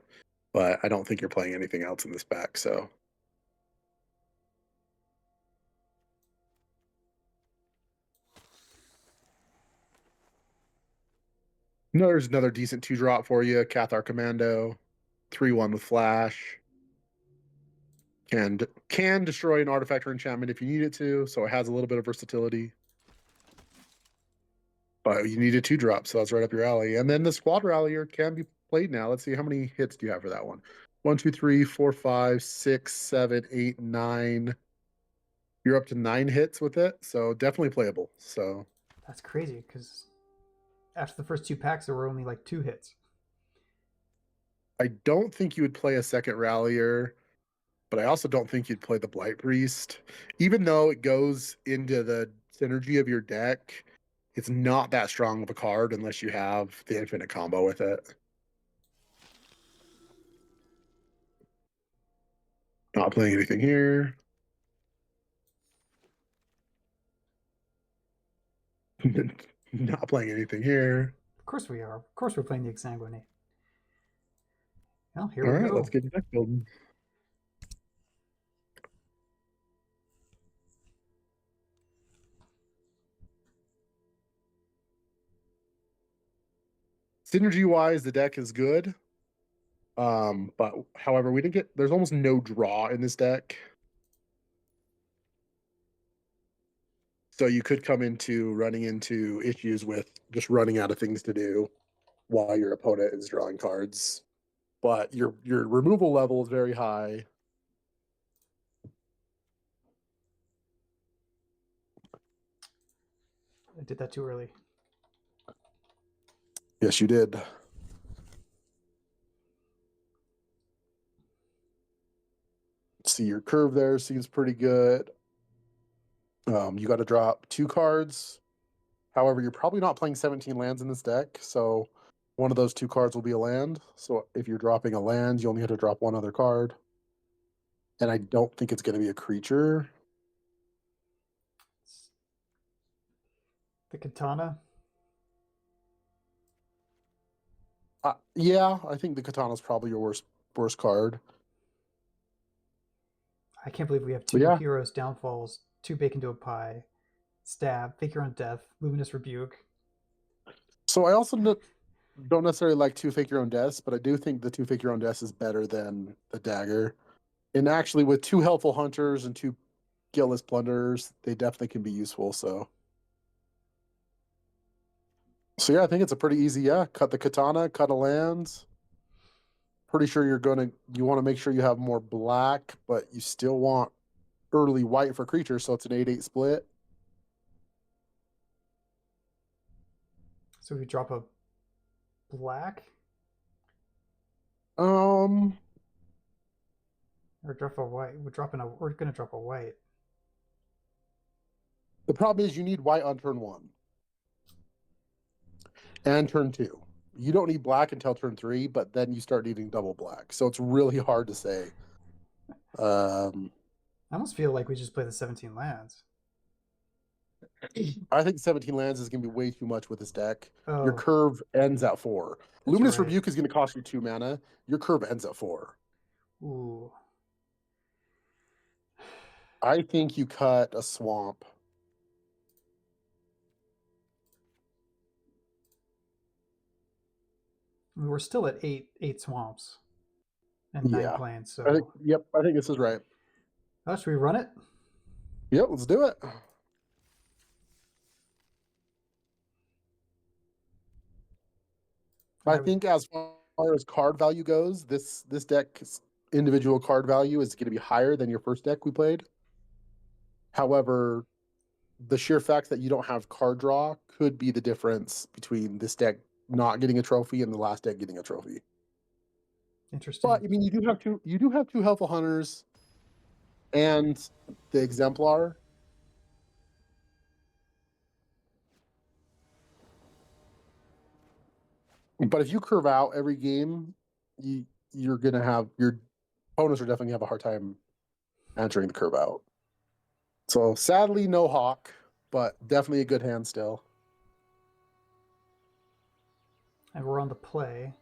[SPEAKER 2] But I don't think you're playing anything else in this pack, so. No, there's another decent 2-drop for you. Cathar Commando, 3/1 with Flash. Can destroy an artifact or enchantment if you need it to, so it has a little bit of versatility. But you need a 2-drop, so that's right up your alley. And then the Squad Rallier can be played now. Let's see, how many hits do you have for that one? 1, 2, 3, 4, 5, 6, 7, 8, 9. You're up to 9 hits with it, so definitely playable. So
[SPEAKER 1] That's crazy because after the first 2 packs, there were only like 2 hits.
[SPEAKER 2] I don't think you would play a second Rallier, but I also don't think you'd play the Blight Priest. Even though it goes into the synergy of your deck, it's not that strong of a card unless you have the infinite combo with it. Not playing anything here. Not playing anything here.
[SPEAKER 1] Of course we are. Of course we're playing the Exsanguinate. Well, here
[SPEAKER 2] All
[SPEAKER 1] we
[SPEAKER 2] right,
[SPEAKER 1] go.
[SPEAKER 2] let's get deck building. Synergy wise, the deck is good. But however, we didn't get there's almost no draw in this deck. So you could come into running into issues with just running out of things to do while your opponent is drawing cards. But your removal level is very high.
[SPEAKER 1] I did that too early.
[SPEAKER 2] Yes, you did. See, your curve there seems pretty good. You got to drop 2 cards. However, you're probably not playing 17 lands in this deck, so one of those 2 cards will be a land. So if you're dropping a land, you only have to drop 1 other card. And I don't think it's going to be a creature.
[SPEAKER 1] The Katana.
[SPEAKER 2] Yeah, I think the Katana is probably your worst card.
[SPEAKER 1] I can't believe we have
[SPEAKER 2] But
[SPEAKER 1] 2
[SPEAKER 2] yeah.
[SPEAKER 1] Heroes Downfalls, 2 Bacon to a Pie, Stab, Fake Your Own Death, Luminous Rebuke.
[SPEAKER 2] So I also don't necessarily like 2 Fake Your Own Deaths, but I do think the 2 Fake Your Own Deaths is better than the Dagger. And actually, with 2 Helpful Hunters and 2 Guiltless Plunderers, they definitely can be useful. So yeah, I think it's a pretty easy, cut the Katana, cut a land. Pretty sure you want to make sure you have more black, but you still want early white for creatures, so it's an 8/8 split.
[SPEAKER 1] So we drop a black
[SPEAKER 2] Um,
[SPEAKER 1] or drop a white. We're gonna drop a white.
[SPEAKER 2] the problem is you need white on turn 1 and turn 2. You don't need black until turn 3, but then you start needing double black. So it's really hard to say.
[SPEAKER 1] I almost feel like we just play the 17 lands.
[SPEAKER 2] I think 17 lands is going to be way too much with this deck. Your
[SPEAKER 1] Oh,
[SPEAKER 2] curve ends at 4.
[SPEAKER 1] that's
[SPEAKER 2] Luminous
[SPEAKER 1] right.
[SPEAKER 2] Rebuke is going to cost you 2 mana. Your curve ends at 4.
[SPEAKER 1] Ooh.
[SPEAKER 2] I think you cut a swamp.
[SPEAKER 1] I mean, we're still at eight swamps and 9
[SPEAKER 2] Yeah.
[SPEAKER 1] plains.
[SPEAKER 2] I think,
[SPEAKER 1] So,
[SPEAKER 2] yep, I think this is right.
[SPEAKER 1] should we run it?
[SPEAKER 2] Yep, let's do it. I think as far as card value goes, this deck individual card value is going to be higher than your first deck we played. However, the sheer fact that you don't have card draw could be the difference between this deck not getting a trophy and the last deck getting a trophy.
[SPEAKER 1] Interesting.
[SPEAKER 2] But I mean, you do have two Helpful Hunters and the Exemplar. But if you curve out every game, you're gonna have your opponents are definitely gonna have a hard time answering the curve out. So sadly, no Hawk, but definitely a good hand still.
[SPEAKER 1] And we're on the play.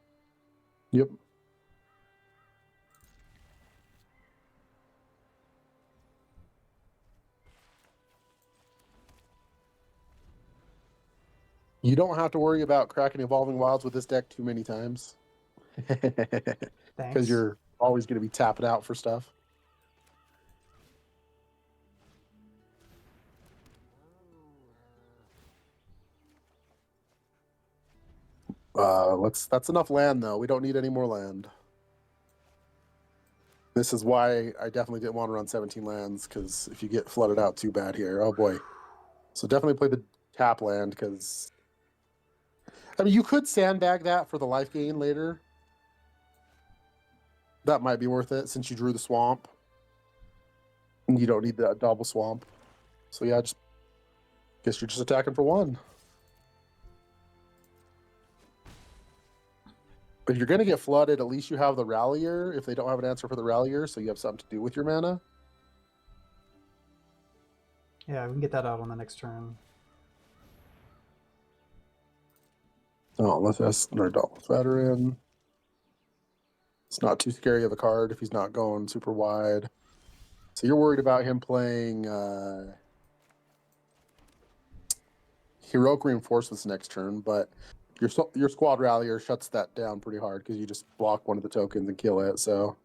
[SPEAKER 2] Yep. You don't have to worry about cracking Evolving Wilds with this deck too many times.
[SPEAKER 1] Thanks.
[SPEAKER 2] Because you're always going to be tapping out for stuff. That's enough land though. We don't need any more land. This is why I definitely didn't want to run 17 lands, because if you get flooded out too bad here, oh boy. So definitely play the tap land, because I mean you could sandbag that for the life gain later. That might be worth it since you drew the swamp. And you don't need that double swamp. So yeah, just guess you're just attacking for one. If you're going to get flooded, at least you have the Rallier if they don't have an answer for the Rallier, so you have something to do with your mana.
[SPEAKER 1] Yeah, we can get that out on the next turn.
[SPEAKER 2] Dauntless Dauntless Veteran. It's not too scary of a card if he's not going super wide. So you're worried about him playing Heroic Reinforcements next turn, but your Squad Rallier shuts that down pretty hard because you just block one of the tokens and kill it, so...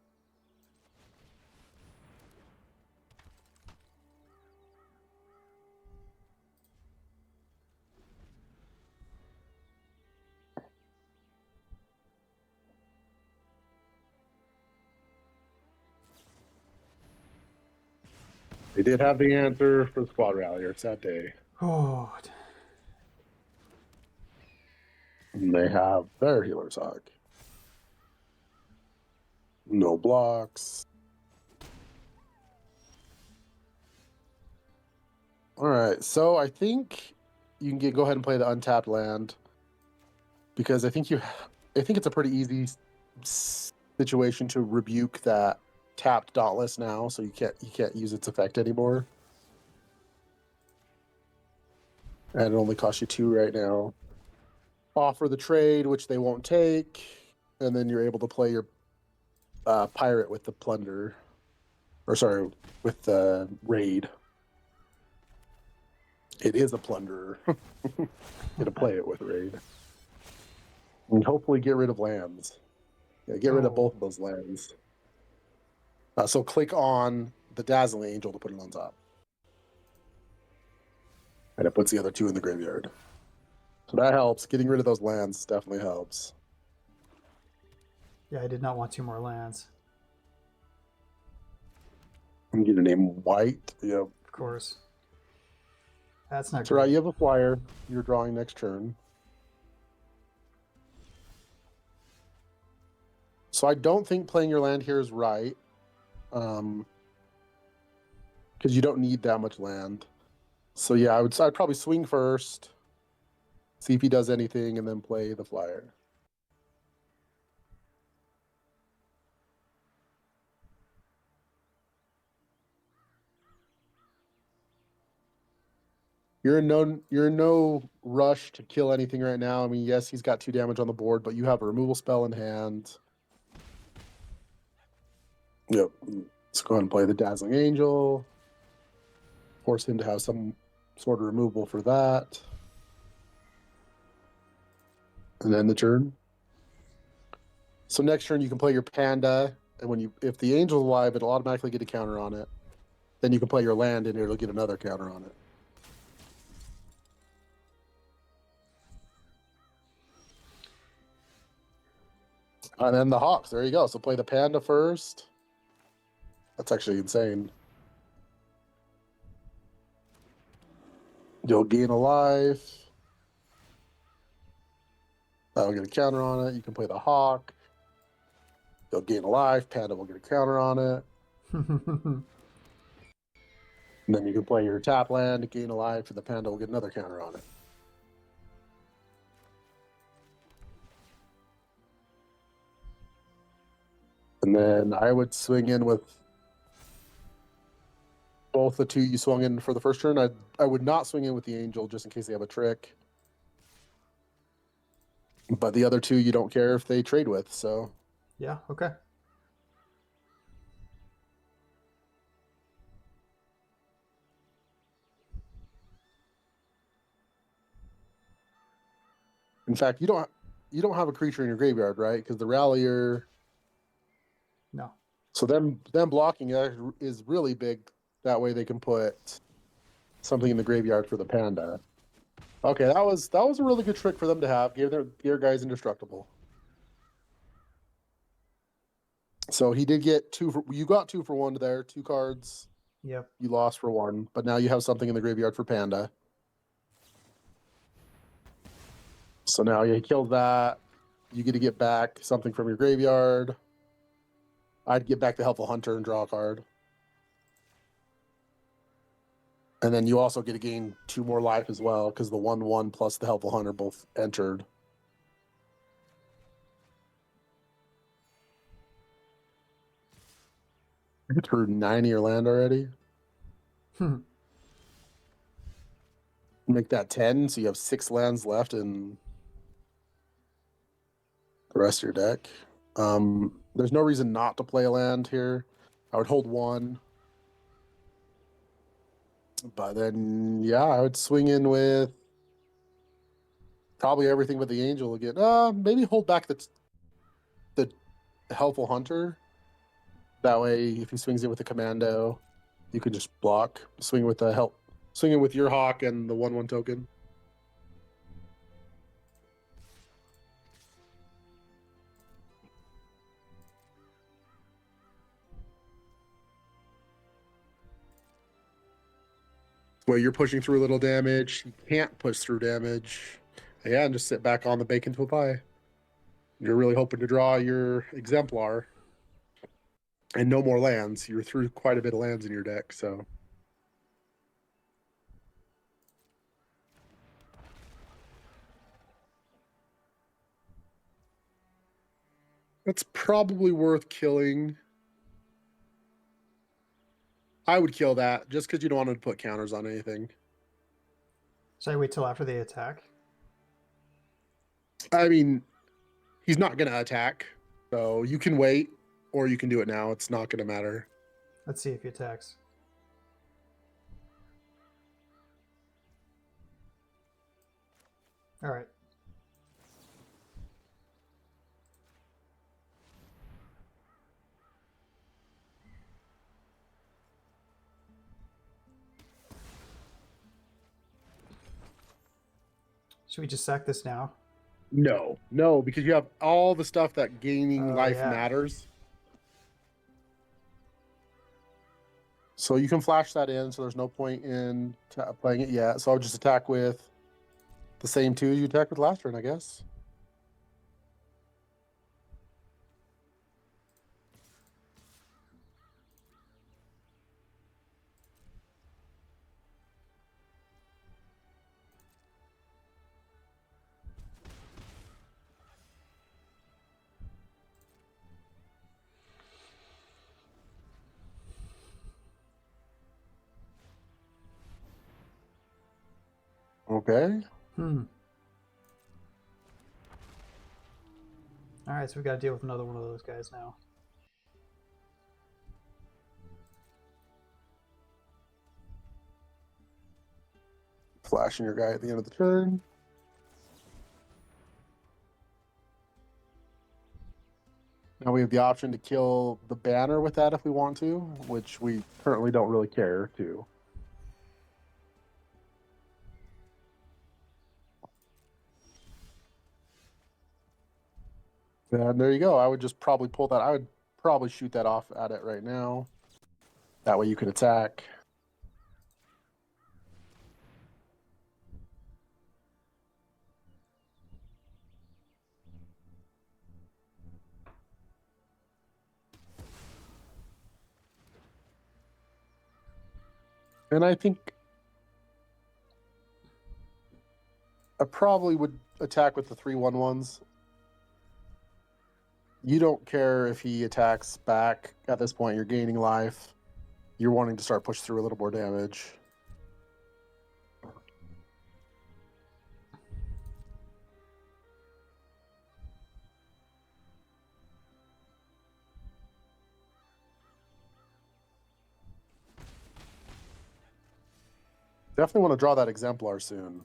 [SPEAKER 2] They did have the answer for the Squad Rallier. It's that day.
[SPEAKER 1] Oh.
[SPEAKER 2] And they have their Healer's Hog. No blocks. All right, so I think you can go ahead and play the untapped land, because I think it's a pretty easy situation to rebuke that tapped Dauntless now, so you can't use its effect anymore. And it only costs you 2 right now. Offer the trade, which they won't take, and then you're able to play your pirate with the plunder, or sorry, with the raid. It is a plunderer. Gonna play it with raid, and hopefully get rid of lands. Yeah, get rid of both of those lands. So click on the Dazzling Angel to put it on top, and it puts the other 2 in the graveyard. So that helps. Getting rid of those lands definitely helps.
[SPEAKER 1] Yeah, I did not want 2 more lands.
[SPEAKER 2] I'm gonna name white. Yep.
[SPEAKER 1] Of course. That's not
[SPEAKER 2] That's
[SPEAKER 1] great.
[SPEAKER 2] right. You have a flyer. You're drawing next turn. So I don't think playing your land here is right, because you don't need that much land. So yeah, I'd probably swing first, see if he does anything, and then play the flyer. You're in no rush to kill anything right now. I mean, yes, he's got 2 damage on the board, but you have a removal spell in hand. Yep. Let's go ahead and play the Dazzling Angel. Force him to have some sort of removal for that. And end the turn. So next turn you can play your Panda, and if the Angel's alive, it'll automatically get a counter on it. Then you can play your land, and it'll get another counter on it. And then the Hawks. There you go. So play the Panda first. That's actually insane. You'll gain a life. That'll get a counter on it. You can play the Hawk. You'll gain a life. Panda will get a counter on it. And then you can play your tap land to gain a life, and the Panda will get another counter on it. And then I would swing in with both the two you swung in for the first turn. I would not swing in with the Angel just in case they have a trick. But the other two you don't care if they trade with, so.
[SPEAKER 1] Yeah, okay.
[SPEAKER 2] In fact, you don't have a creature in your graveyard, right? Because the Rallier.
[SPEAKER 1] No.
[SPEAKER 2] So them blocking is really big. That way they can put something in the graveyard for the Panda. Okay, that was a really good trick for them to have. Give their guys indestructible. So he did get you got 2 for 1 there, 2 cards.
[SPEAKER 1] Yep.
[SPEAKER 2] You lost for 1, but now you have something in the graveyard for Panda. So now you killed that. You get to get back something from your graveyard. I'd get back the Helpful Hunter and draw a card. And then you also get to gain 2 more life as well, because the 1/1 plus the Helpful Hunter both entered. You threw 9 of your land already. Make that 10, so you have 6 lands left in the rest of your deck. There's no reason not to play a land here. I would hold 1. But then, yeah, I would swing in with probably everything but the Angel again. Maybe hold back the Helpful Hunter. That way, if he swings in with the Commando, you can just block. Swing with swinging with your Hawk and the 1/1 token. Where you're pushing through a little damage, he can't push through damage. Yeah, and just sit back on the bacon to a pie. You're really hoping to draw your Exemplar. And no more lands. You're through quite a bit of lands in your deck, so. That's probably worth killing. I would kill that just because you don't want to put counters on anything.
[SPEAKER 1] So I wait till after they attack?
[SPEAKER 2] I mean, he's not going to attack, so you can wait or you can do it now. It's not going to matter.
[SPEAKER 1] Let's see if he attacks. All right. Should we just sack this now?
[SPEAKER 2] No, because you have all the stuff that gaining life
[SPEAKER 1] yeah.
[SPEAKER 2] matters. So you can flash that in, so there's no point in playing it yet. So I'll just attack with the same 2 you attacked with last turn, I guess. Okay.
[SPEAKER 1] All right, so we got to deal with another one of those guys now.
[SPEAKER 2] Flashing your guy at the end of the turn. Now we have the option to kill the banner with that if we want to, which we currently don't really care to. And there you go. I would just probably pull that. I would probably shoot that off at it right now. That way you can attack. And I think I probably would attack with the 3/1/1s. You don't care if he attacks back. At this point, you're gaining life. You're wanting to start push through a little more damage. Definitely want to draw that exemplar soon.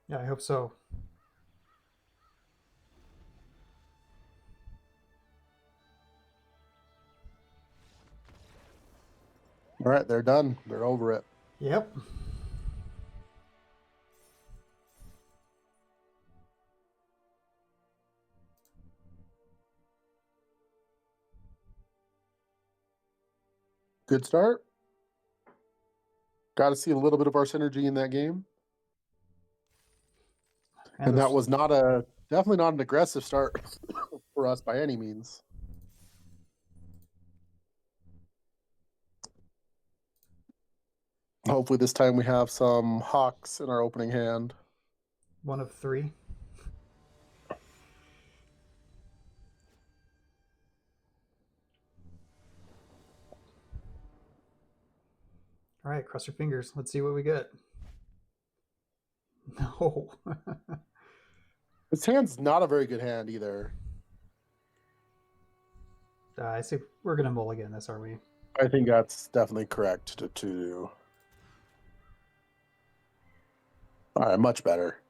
[SPEAKER 1] Yeah, I hope so.
[SPEAKER 2] All right, they're done. They're over it.
[SPEAKER 1] Yep.
[SPEAKER 2] Good start. Got to see a little bit of our synergy in that game. And that was definitely not an aggressive start for us by any means. Hopefully this time we have some hawks in our opening hand.
[SPEAKER 1] One of 3. All right, cross your fingers. Let's see what we get. No.
[SPEAKER 2] This hand's not a very good hand either.
[SPEAKER 1] I see. We're gonna mulligan this, are we?
[SPEAKER 2] I think that's definitely correct to do. All right, much better.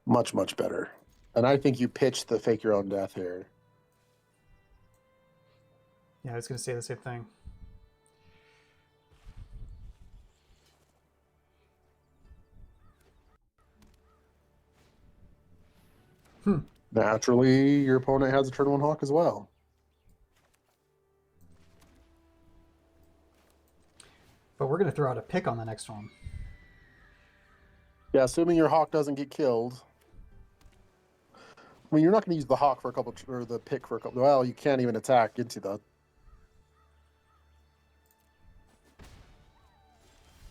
[SPEAKER 2] Much, much better. And I think you pitched the fake your own death here.
[SPEAKER 1] Yeah, I was gonna say the same thing.
[SPEAKER 2] Naturally, your opponent has a turn 1 hawk as well.
[SPEAKER 1] But we're gonna throw out a pick on the next one.
[SPEAKER 2] Yeah, assuming your hawk doesn't get killed. I mean, you're not going to use the hawk for a couple, or the pick for a couple. Well, you can't even attack into the.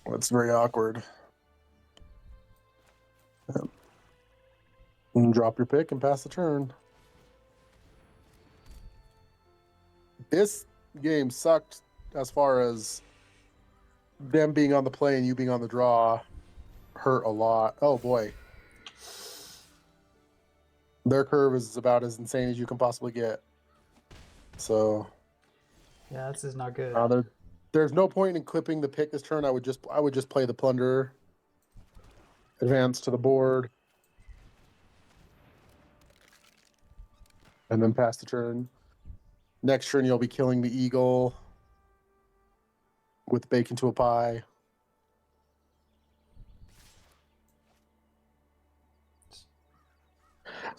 [SPEAKER 2] It's very awkward. And drop your pick and pass the turn. This game sucked as far as them being on the play and you being on the draw hurt a lot. Oh boy. Their curve is about as insane as you can possibly get. So
[SPEAKER 1] Yeah, this is not good.
[SPEAKER 2] there's no point in clipping the pick this turn. I would just play the plunder, advance to the board, and then pass the turn. Next turn you'll be killing the eagle with bacon to a pie.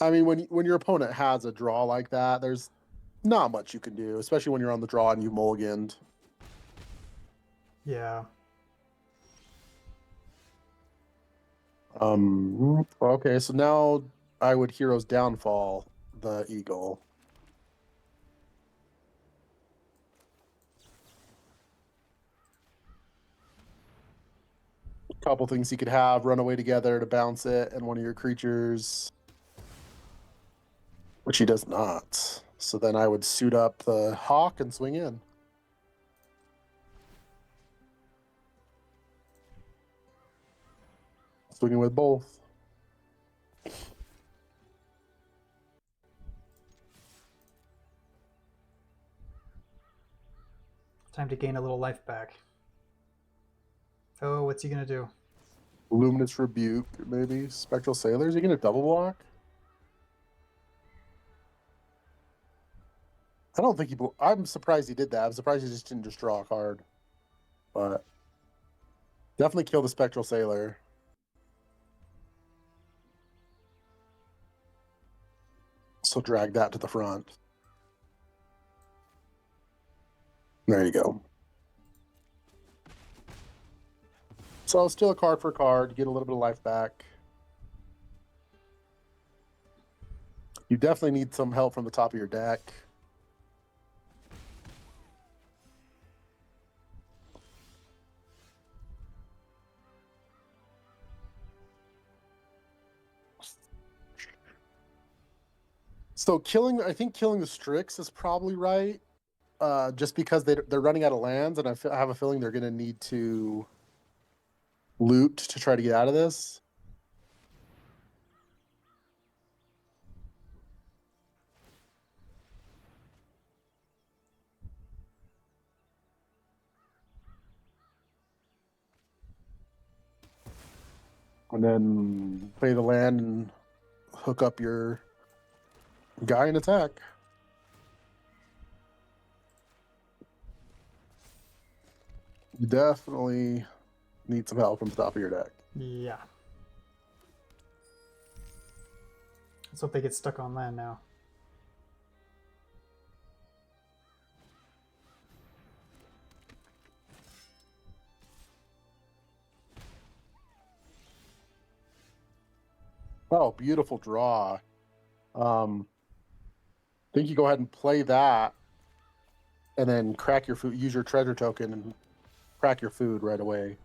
[SPEAKER 2] I mean, when your opponent has a draw like that, there's not much you can do, especially when you're on the draw and you mulliganed.
[SPEAKER 1] Yeah.
[SPEAKER 2] Okay, so now I would Hero's Downfall the eagle. A couple things you could have: run away together to bounce it, and one of your creatures, which he does not. So then I would suit up the hawk and swing in. Swinging with both.
[SPEAKER 1] Time to gain a little life back. Oh, what's he gonna do?
[SPEAKER 2] Luminous Rebuke, maybe. Spectral Sailor. Is he going to double block? I don't think he. I'm surprised he did that. I'm surprised he just didn't just draw a card. But definitely kill the Spectral Sailor. So drag that to the front. There you go. So still a card for card, get a little bit of life back. You definitely need some help from the top of your deck. So I think killing the Strix is probably right. Just because they're running out of lands, and I have a feeling they're going to need to loot to try to get out of this. And then play the land and hook up your guy and attack. You definitely need some help from the top of your deck.
[SPEAKER 1] Yeah. Let's hope they get stuck on land now.
[SPEAKER 2] Oh, beautiful draw. I think you go ahead and play that, and then crack your food. Use your treasure token and crack your food right away.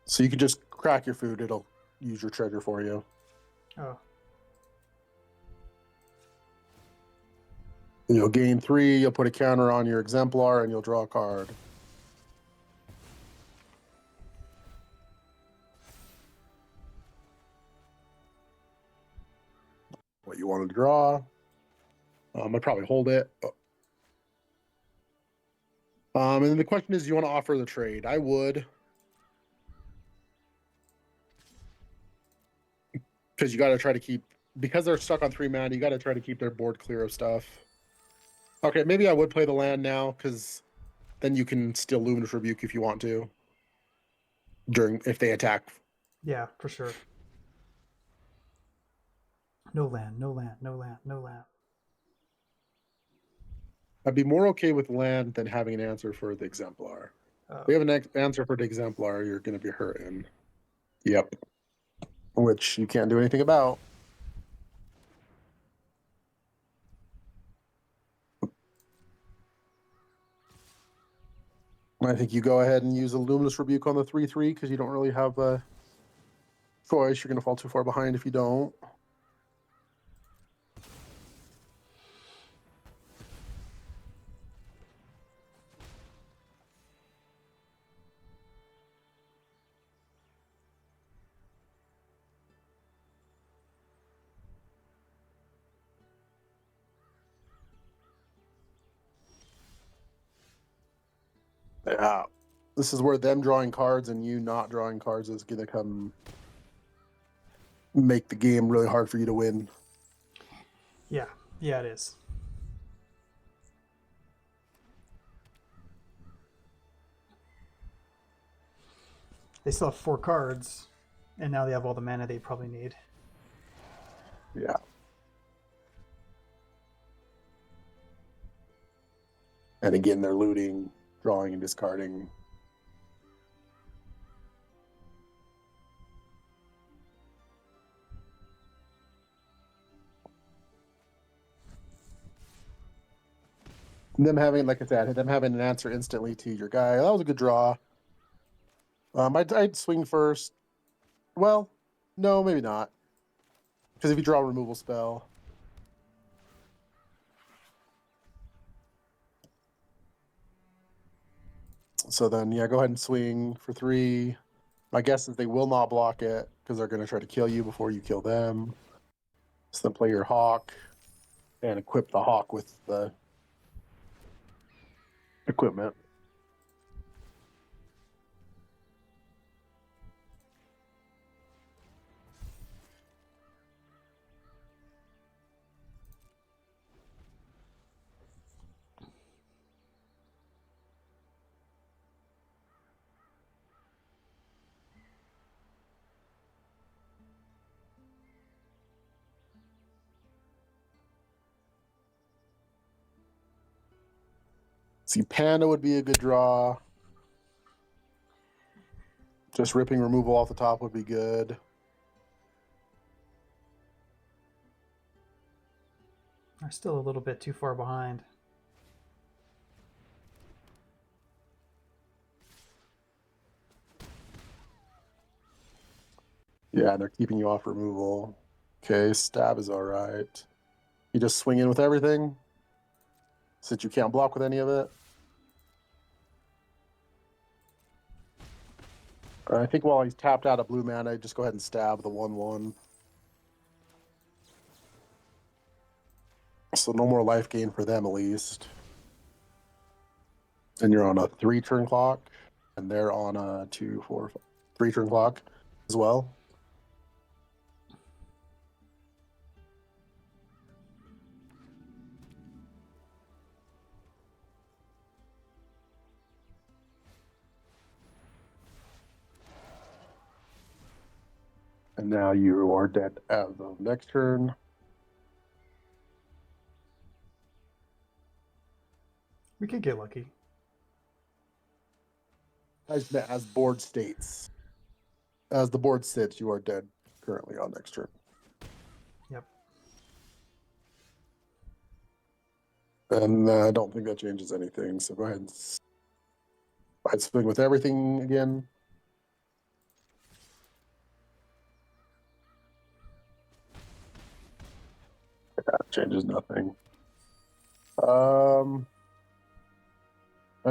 [SPEAKER 2] So you can just crack your food; it'll use your treasure for you.
[SPEAKER 1] Oh.
[SPEAKER 2] You'll gain 3. You'll put a counter on your exemplar, and you'll draw a card. What you want to draw? I'd probably hold it. And then the question is, do you want to offer the trade? I would. Because you got to try to keep, because they're stuck on 3 mana, you got to try to keep their board clear of stuff. Okay, maybe I would play the land now, because then you can steal Luminous Rebuke if you want to. If they attack.
[SPEAKER 1] Yeah, for sure. No land, no land, no land, no land.
[SPEAKER 2] I'd be more okay with land than having an answer for the Exemplar. If we have an answer for the Exemplar, you're going to be hurting. Yep. Which you can't do anything about. I think you go ahead and use a Luminous Rebuke on the 3/3 because you don't really have a choice. You're going to fall too far behind if you don't. Yeah. This is where them drawing cards and you not drawing cards is going to come make the game really hard for you to win.
[SPEAKER 1] Yeah, it is. They still have 4 cards, and now they have all the mana they probably need.
[SPEAKER 2] Yeah. And again, they're looting, drawing, and discarding. Them having, like I said, them having an answer instantly to your guy. That was a good draw. I'd swing first. Well, no, maybe not. Because if you draw a removal spell. So then, yeah, go ahead and swing for 3. My guess is they will not block it because they're going to try to kill you before you kill them. So then play your Hawk and equip the Hawk with the equipment. See, Panda would be a good draw. Just ripping removal off the top would be good.
[SPEAKER 1] Are still a little bit too far behind.
[SPEAKER 2] Yeah, they're keeping you off removal. Okay, stab is all right. You just swing in with everything since you can't block with any of it. I think while he's tapped out of blue mana, just go ahead and stab the 1/1. So no more life gain for them, at least. And you're on a 3-turn clock, and they're on a 2, 4, 3-turn clock as well. And now you are dead as of next turn.
[SPEAKER 1] We could get lucky.
[SPEAKER 2] As board states. As the board sits, you are dead currently on next turn.
[SPEAKER 1] Yep.
[SPEAKER 2] And I don't think that changes anything. So go ahead and I'd swing with everything again. That changes nothing. I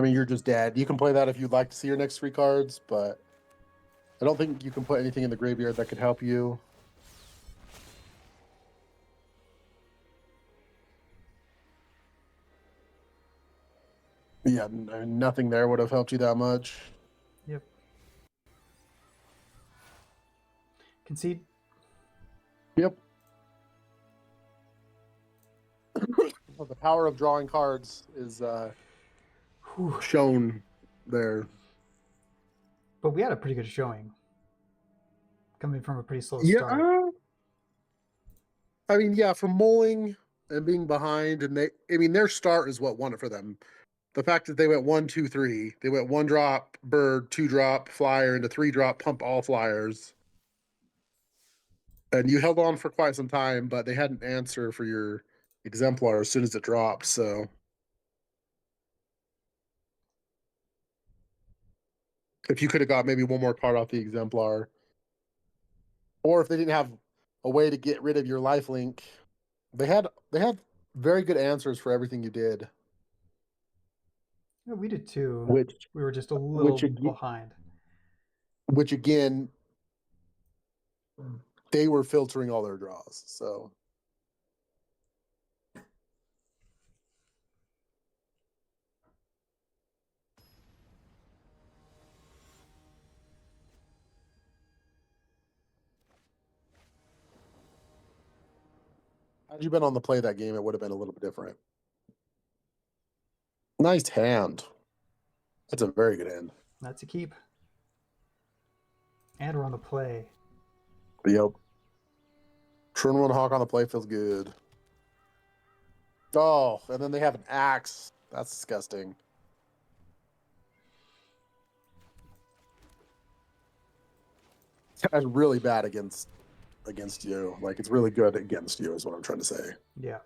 [SPEAKER 2] mean, you're just dead. You can play that if you'd like to see your next 3 cards, but I don't think you can put anything in the graveyard that could help you. Yeah, nothing there would have helped you that much.
[SPEAKER 1] Yep. Concede.
[SPEAKER 2] Yep. Well, the power of drawing cards is shown there.
[SPEAKER 1] But we had a pretty good showing. Coming from a pretty slow
[SPEAKER 2] Yeah.
[SPEAKER 1] start.
[SPEAKER 2] I mean, yeah, from mulling and being behind, and their start is what won it for them. The fact that they went 1, 2, 3, they went 1 drop bird, 2 drop flyer, into 3 drop pump all flyers. And you held on for quite some time, but they had an answer for your exemplar as soon as it dropped. So if you could have got maybe 1 more card off the exemplar, or if they didn't have a way to get rid of your lifelink, they had very good answers for everything you did.
[SPEAKER 1] Yeah, we did too.
[SPEAKER 2] Which
[SPEAKER 1] we were just a little behind.
[SPEAKER 2] Which again, they were filtering all their draws. So had you been on the play that game, it would have been a little bit different. Nice hand. That's a very good hand.
[SPEAKER 1] That's a keep. And we're on the play.
[SPEAKER 2] Yep. Turn 1 hawk on the play feels good. Oh, and then they have an axe. That's disgusting. That's really bad against you. Like, it's really good against you is what I'm trying to say.
[SPEAKER 1] Yeah.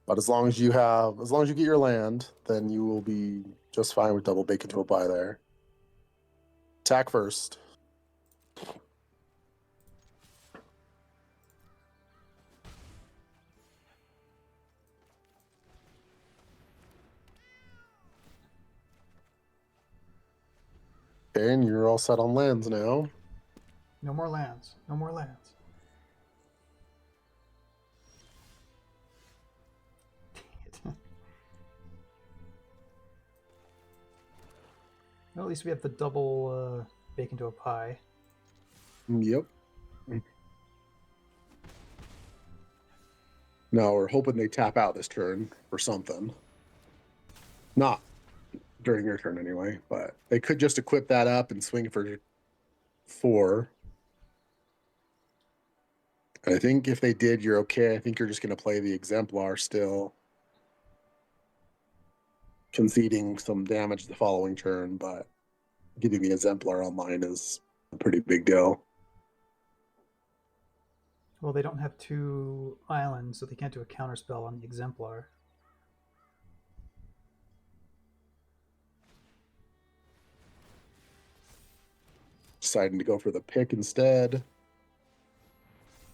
[SPEAKER 2] But as long as you get your land, then you will be just fine with double bacon to apply there. Attack first. Okay, and you're all set on lands now.
[SPEAKER 1] No more lands. No more lands. Dang it. Well, at least we have the double bacon to a pie.
[SPEAKER 2] Yep. Now we're hoping they tap out this turn or something. Not during your turn anyway, but they could just equip that up and swing for 4. I think if they did, you're okay. I think you're just going to play the exemplar still. conceding some damage the following turn, but getting the Exemplar online is a pretty big deal.
[SPEAKER 1] Well, they don't have 2 islands, so they can't do a counterspell on the Exemplar.
[SPEAKER 2] Deciding to go for the pick instead.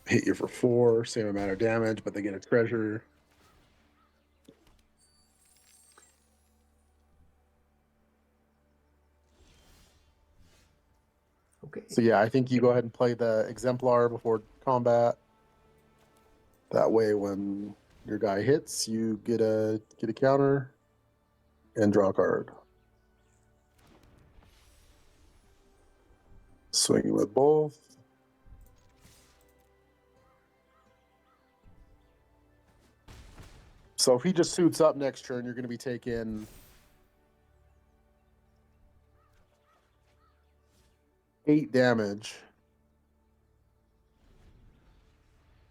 [SPEAKER 2] Hit you for 4, same amount of damage, but they get a treasure.
[SPEAKER 1] Okay.
[SPEAKER 2] So yeah, I think you go ahead and play the Exemplar before combat. That way, when your guy hits, you get a counter and draw a card. Swinging with both. So if he just suits up next turn, you're going to be taking 8 damage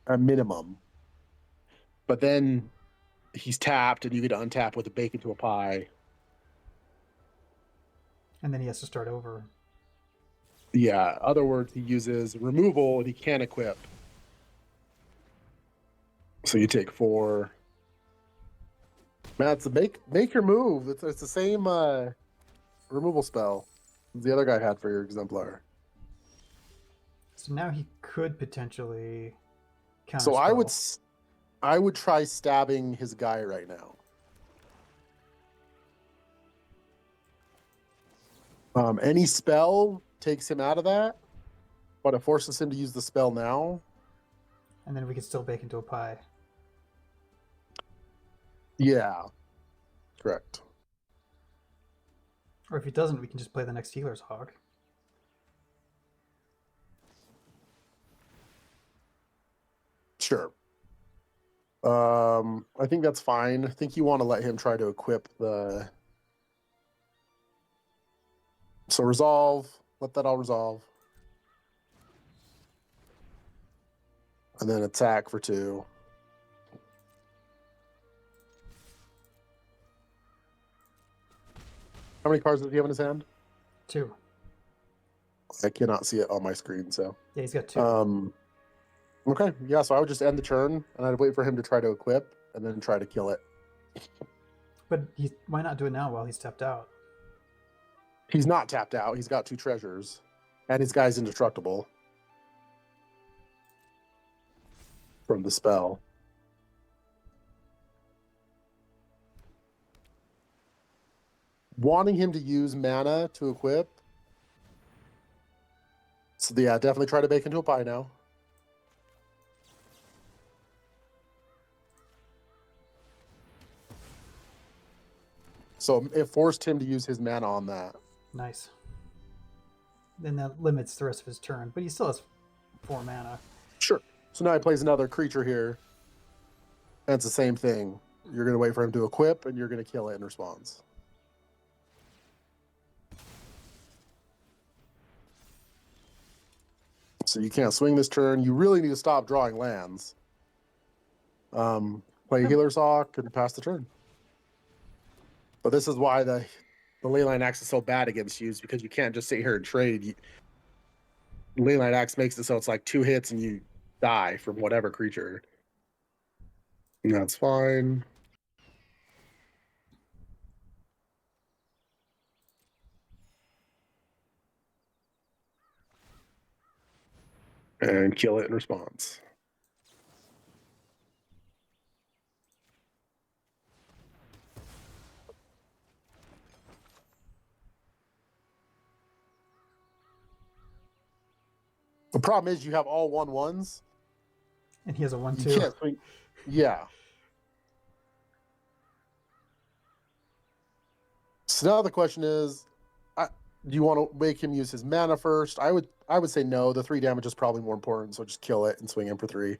[SPEAKER 2] at minimum. But then he's tapped, and you get to untap with a bacon to a pie.
[SPEAKER 1] And then he has to start over.
[SPEAKER 2] Yeah, other words, he uses removal, and he can't equip. So you take 4. Matt, make your move. It's the same removal spell the other guy had for your Exemplar.
[SPEAKER 1] So now he could potentially counterspell.
[SPEAKER 2] So I would try stabbing his guy right now. Any spell takes him out of that, but it forces him to use the spell now.
[SPEAKER 1] And then we could still bake into a pie.
[SPEAKER 2] Yeah, correct.
[SPEAKER 1] Or if he doesn't, we can just play the next Healer's Hog.
[SPEAKER 2] Sure. I think that's fine. I think you want to let him try to equip the... So resolve. Let that all resolve. And then attack for 2. How many cards does he have in his hand?
[SPEAKER 1] 2.
[SPEAKER 2] I cannot see it on my screen, so...
[SPEAKER 1] Yeah, he's got 2.
[SPEAKER 2] Okay, yeah, so I would just end the turn, and I'd wait for him to try to equip, and then try to kill it.
[SPEAKER 1] But why not do it now while he's tapped out?
[SPEAKER 2] He's not tapped out. He's got 2 treasures, and his guy's indestructible from the spell. Wanting him to use mana to equip. So yeah, definitely try to bake into a pie now. So it forced him to use his mana on that.
[SPEAKER 1] Nice. Then that limits the rest of his turn, but he still has 4 mana.
[SPEAKER 2] Sure. So now he plays another creature here. And it's the same thing. You're going to wait for him to equip, and you're going to kill it in response. So you can't swing this turn. You really need to stop drawing lands. Play Healer's Hawk and pass the turn. But this is why the Leyline Axe is so bad against you, is because you can't just sit here and trade. Leyline Axe makes it so it's like 2 hits and you die from whatever creature. And that's fine. And kill it in response. The problem is you have all 1/1s.
[SPEAKER 1] And he has a 1/2.
[SPEAKER 2] You can't swing. Yeah. So now the question is, do you want to make him use his mana first? I would say no. The 3 damage is probably more important, so just kill it and swing him for 3.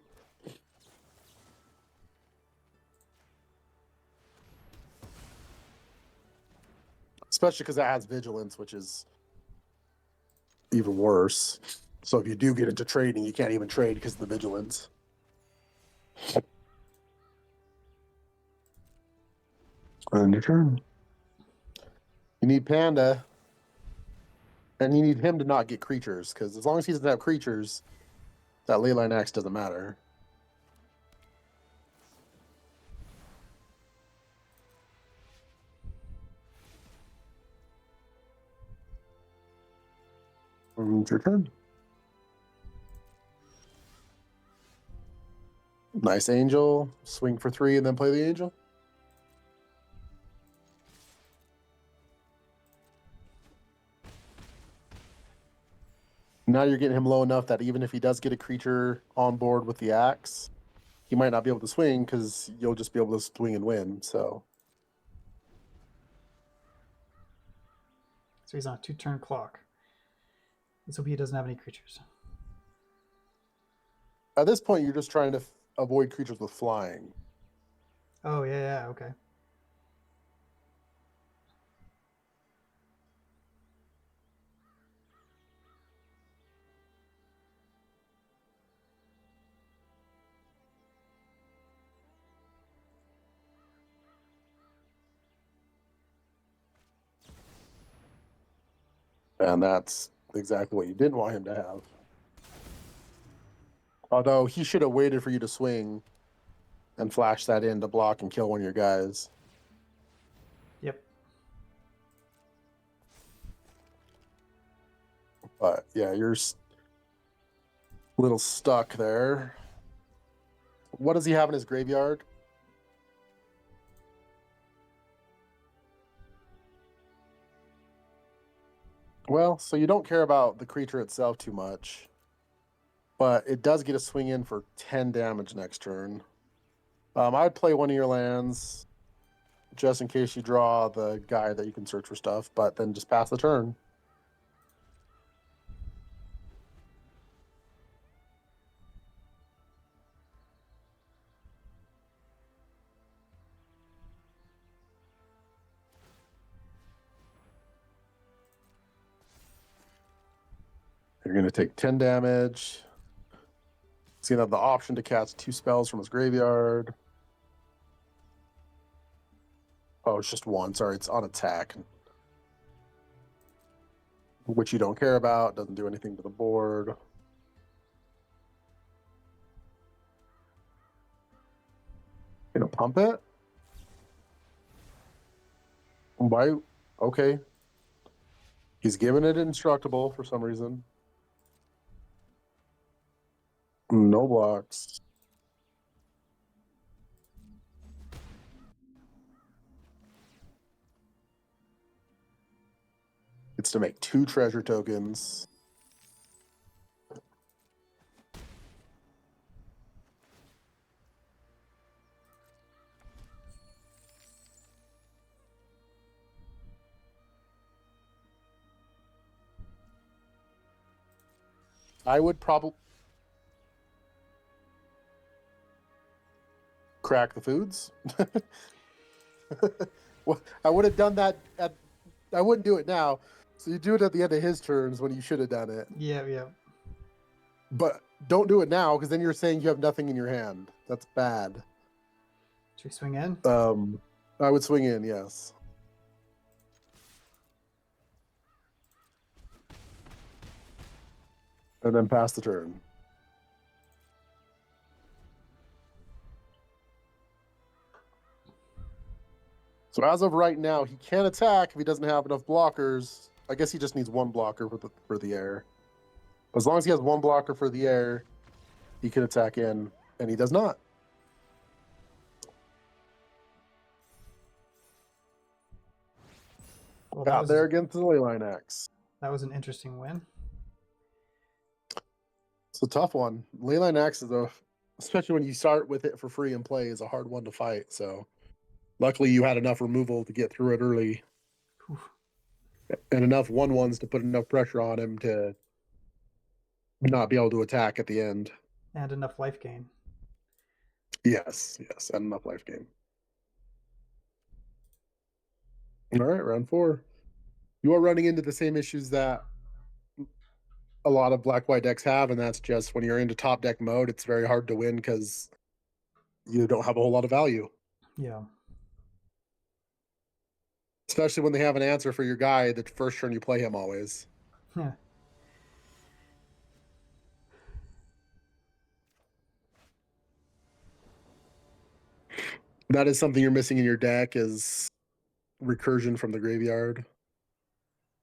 [SPEAKER 2] Especially because that has vigilance, which is even worse. So if you do get into trading, you can't even trade because of the vigilance. And your turn. You need Panda, and you need him to not get creatures, because as long as he doesn't have creatures, that Leyline Axe doesn't matter. It's your turn. Nice angel. Swing for 3 and then play the angel. Now you're getting him low enough that even if he does get a creature on board with the axe, he might not be able to swing because you'll just be able to swing and win. So
[SPEAKER 1] he's on a 2-turn clock. Let's hope he doesn't have any creatures.
[SPEAKER 2] at this point, you're just trying to avoid creatures with flying.
[SPEAKER 1] Oh, yeah, okay.
[SPEAKER 2] And that's exactly what you didn't want him to have. Although he should have waited for you to swing and flash that in to block and kill one of your guys.
[SPEAKER 1] Yep.
[SPEAKER 2] But yeah, you're a little stuck there. What does he have in his graveyard? Well, so you don't care about the creature itself too much, but it does get a swing in for 10 damage next turn. I'd play one of your lands just in case you draw the guy that you can search for stuff, but then just pass the turn. You're going to take 10 damage. He's going to have the option to cast 2 spells from his graveyard. Oh, it's just 1. Sorry, it's on attack, which you don't care about. Doesn't do anything to the board. Gonna pump it? Why? Okay. He's giving it indestructible for some reason. No blocks. It's to make 2 treasure tokens. I would probably crack the foods. Well, I would have done that I wouldn't do it now. So you do it at the end of his turns when you should have done it.
[SPEAKER 1] Yeah.
[SPEAKER 2] But don't do it now because then you're saying you have nothing in your hand. That's bad.
[SPEAKER 1] Should we swing in?
[SPEAKER 2] I would swing in, yes. And then pass the turn. So as of right now, he can't attack if he doesn't have enough blockers. I guess he just needs 1 blocker for the air. As long as he has 1 blocker for the air, he can attack in, and he does not.
[SPEAKER 1] Well,
[SPEAKER 2] Out there against the Leyline Axe.
[SPEAKER 1] That was an interesting win.
[SPEAKER 2] It's a tough one. Leyline Axe is especially when you start with it for free and play, is a hard one to fight. So luckily you had enough removal to get through it early.
[SPEAKER 1] Oof.
[SPEAKER 2] And enough 1/1s to put enough pressure on him to not be able to attack at the end.
[SPEAKER 1] And enough life gain.
[SPEAKER 2] Yes, and enough life gain. All right, round 4. You are running into the same issues that a lot of black-white decks have, and that's just when you're into top deck mode, it's very hard to win because you don't have a whole lot of value.
[SPEAKER 1] Yeah.
[SPEAKER 2] Especially when they have an answer for your guy the first turn you play him always.
[SPEAKER 1] Yeah.
[SPEAKER 2] That is something you're missing in your deck is recursion from the graveyard.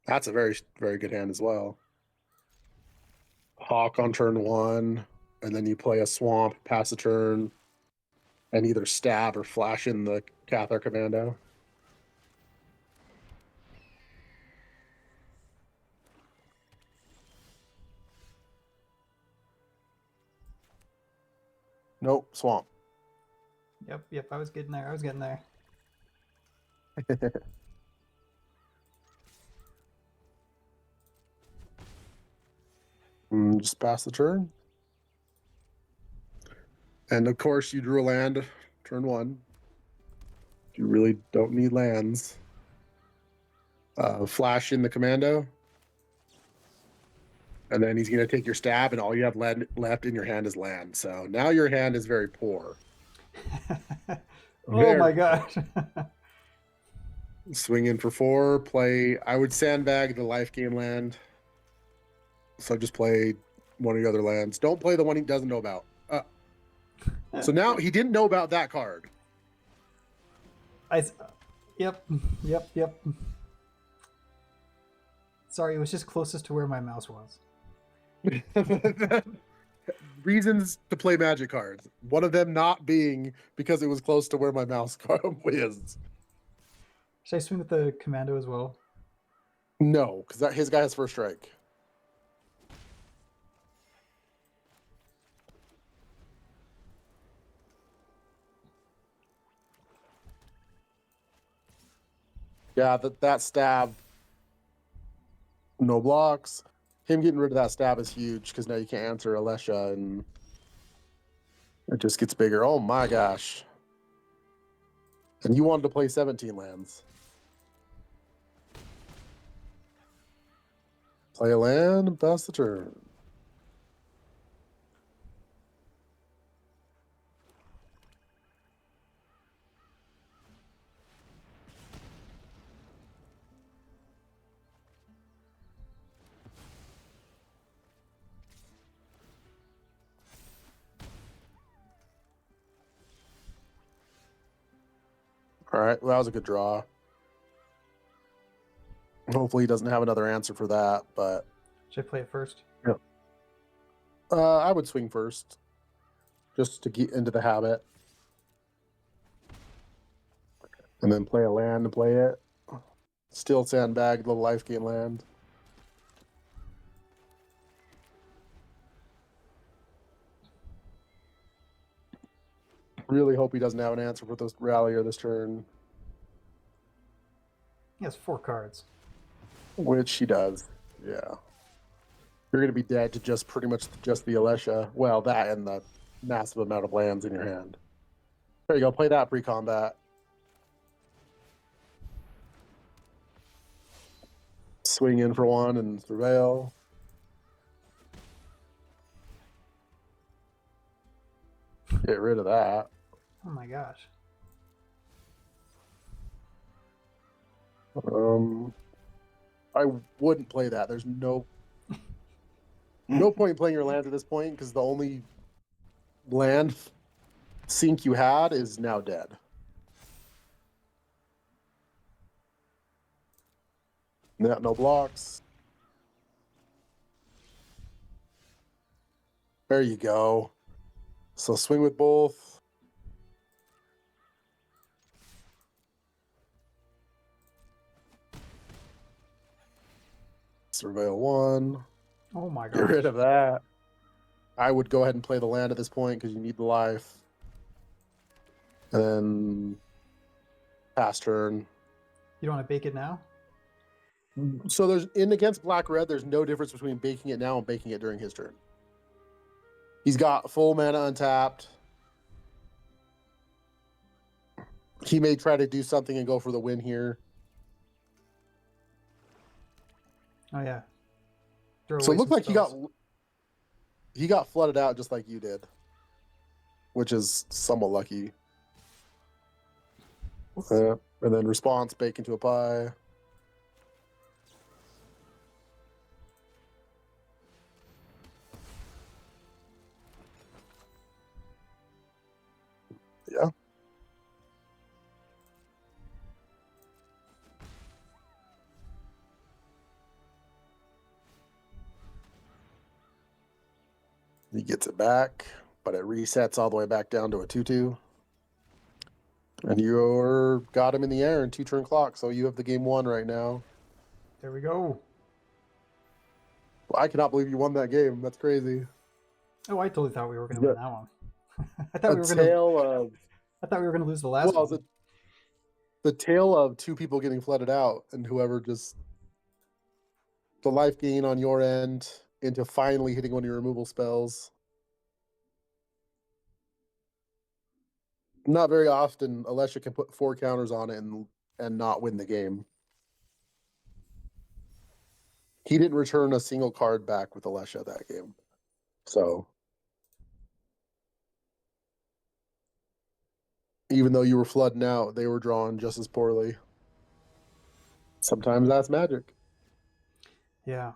[SPEAKER 2] That's a very, very good hand as well. Hawk on turn 1, and then you play a swamp, pass a turn, and either stab or flash in the Cathar Commando. Nope, swamp.
[SPEAKER 1] Yep. I was getting there.
[SPEAKER 2] Just pass the turn. And of course, you drew a land turn 1. You really don't need lands. Flash in the commando. And then he's going to take your stab, and all you have left in your hand is land. So now your hand is very poor.
[SPEAKER 1] Oh my gosh.
[SPEAKER 2] Swing in for 4. Play. I would sandbag the life gain land. So just play one of the other lands. Don't play the one he doesn't know about. So now he didn't know about that card.
[SPEAKER 1] Yep. Sorry, it was just closest to where my mouse was.
[SPEAKER 2] Reasons to play Magic cards. One of them not being because it was close to where my mouse is.
[SPEAKER 1] Should I swing with the commando as well?
[SPEAKER 2] No, because his guy has first strike. Yeah, that stab. No blocks. Him getting rid of that stab is huge because now you can't answer Alesha and it just gets bigger. Oh my gosh. And you wanted to play 17 lands. Play a land and pass the turn. All right, well, that was a good draw. Hopefully he doesn't have another answer for that, but...
[SPEAKER 1] Should I play it first?
[SPEAKER 2] Yep. I would swing first, just to get into the habit. And then play a land to play it. Still sandbag the life gain land. Really hope he doesn't have an answer for this rally or this turn.
[SPEAKER 1] He has 4 cards.
[SPEAKER 2] Which he does, yeah. You're going to be dead to just pretty much just the Alesha. Well, that and the massive amount of lands in your hand. There you go, play that pre-combat. Swing in for 1 and surveil. Get rid of that.
[SPEAKER 1] Oh my gosh.
[SPEAKER 2] I wouldn't play that. There's no point in playing your lands at this point because the only land sink you had is now dead. No blocks. There you go. So swing with both. Surveil 1.
[SPEAKER 1] Oh my god.
[SPEAKER 2] Get rid of that. I would go ahead and play the land at this point because you need the life. And then pass turn.
[SPEAKER 1] You don't want to bake it now?
[SPEAKER 2] So there's against black-red, there's no difference between baking it now and baking it during his turn. He's got full mana untapped. He may try to do something and go for the win here.
[SPEAKER 1] Oh yeah.
[SPEAKER 2] So it looked like he got flooded out just like you did, which is somewhat lucky. And then response, bake into a pie. Yeah. He gets it back, but it resets all the way back down to a 2-2. And you're got him in the air in 2-turn clock, so you have the game won right now.
[SPEAKER 1] There we go.
[SPEAKER 2] Well, I cannot believe you won that game. That's crazy.
[SPEAKER 1] Oh, I totally thought we were going to win that one. I thought
[SPEAKER 2] A
[SPEAKER 1] we were going to.
[SPEAKER 2] tale of
[SPEAKER 1] I thought we were going to lose the last one.
[SPEAKER 2] the tale of two people getting flooded out, and whoever just the life gain on your end into finally hitting one of your removal spells. Not very often, Alessia can put 4 counters on it and not win the game. He didn't return a single card back with Alessia that game. So even though you were flooding out, they were drawn just as poorly. Sometimes that's magic.
[SPEAKER 1] Yeah.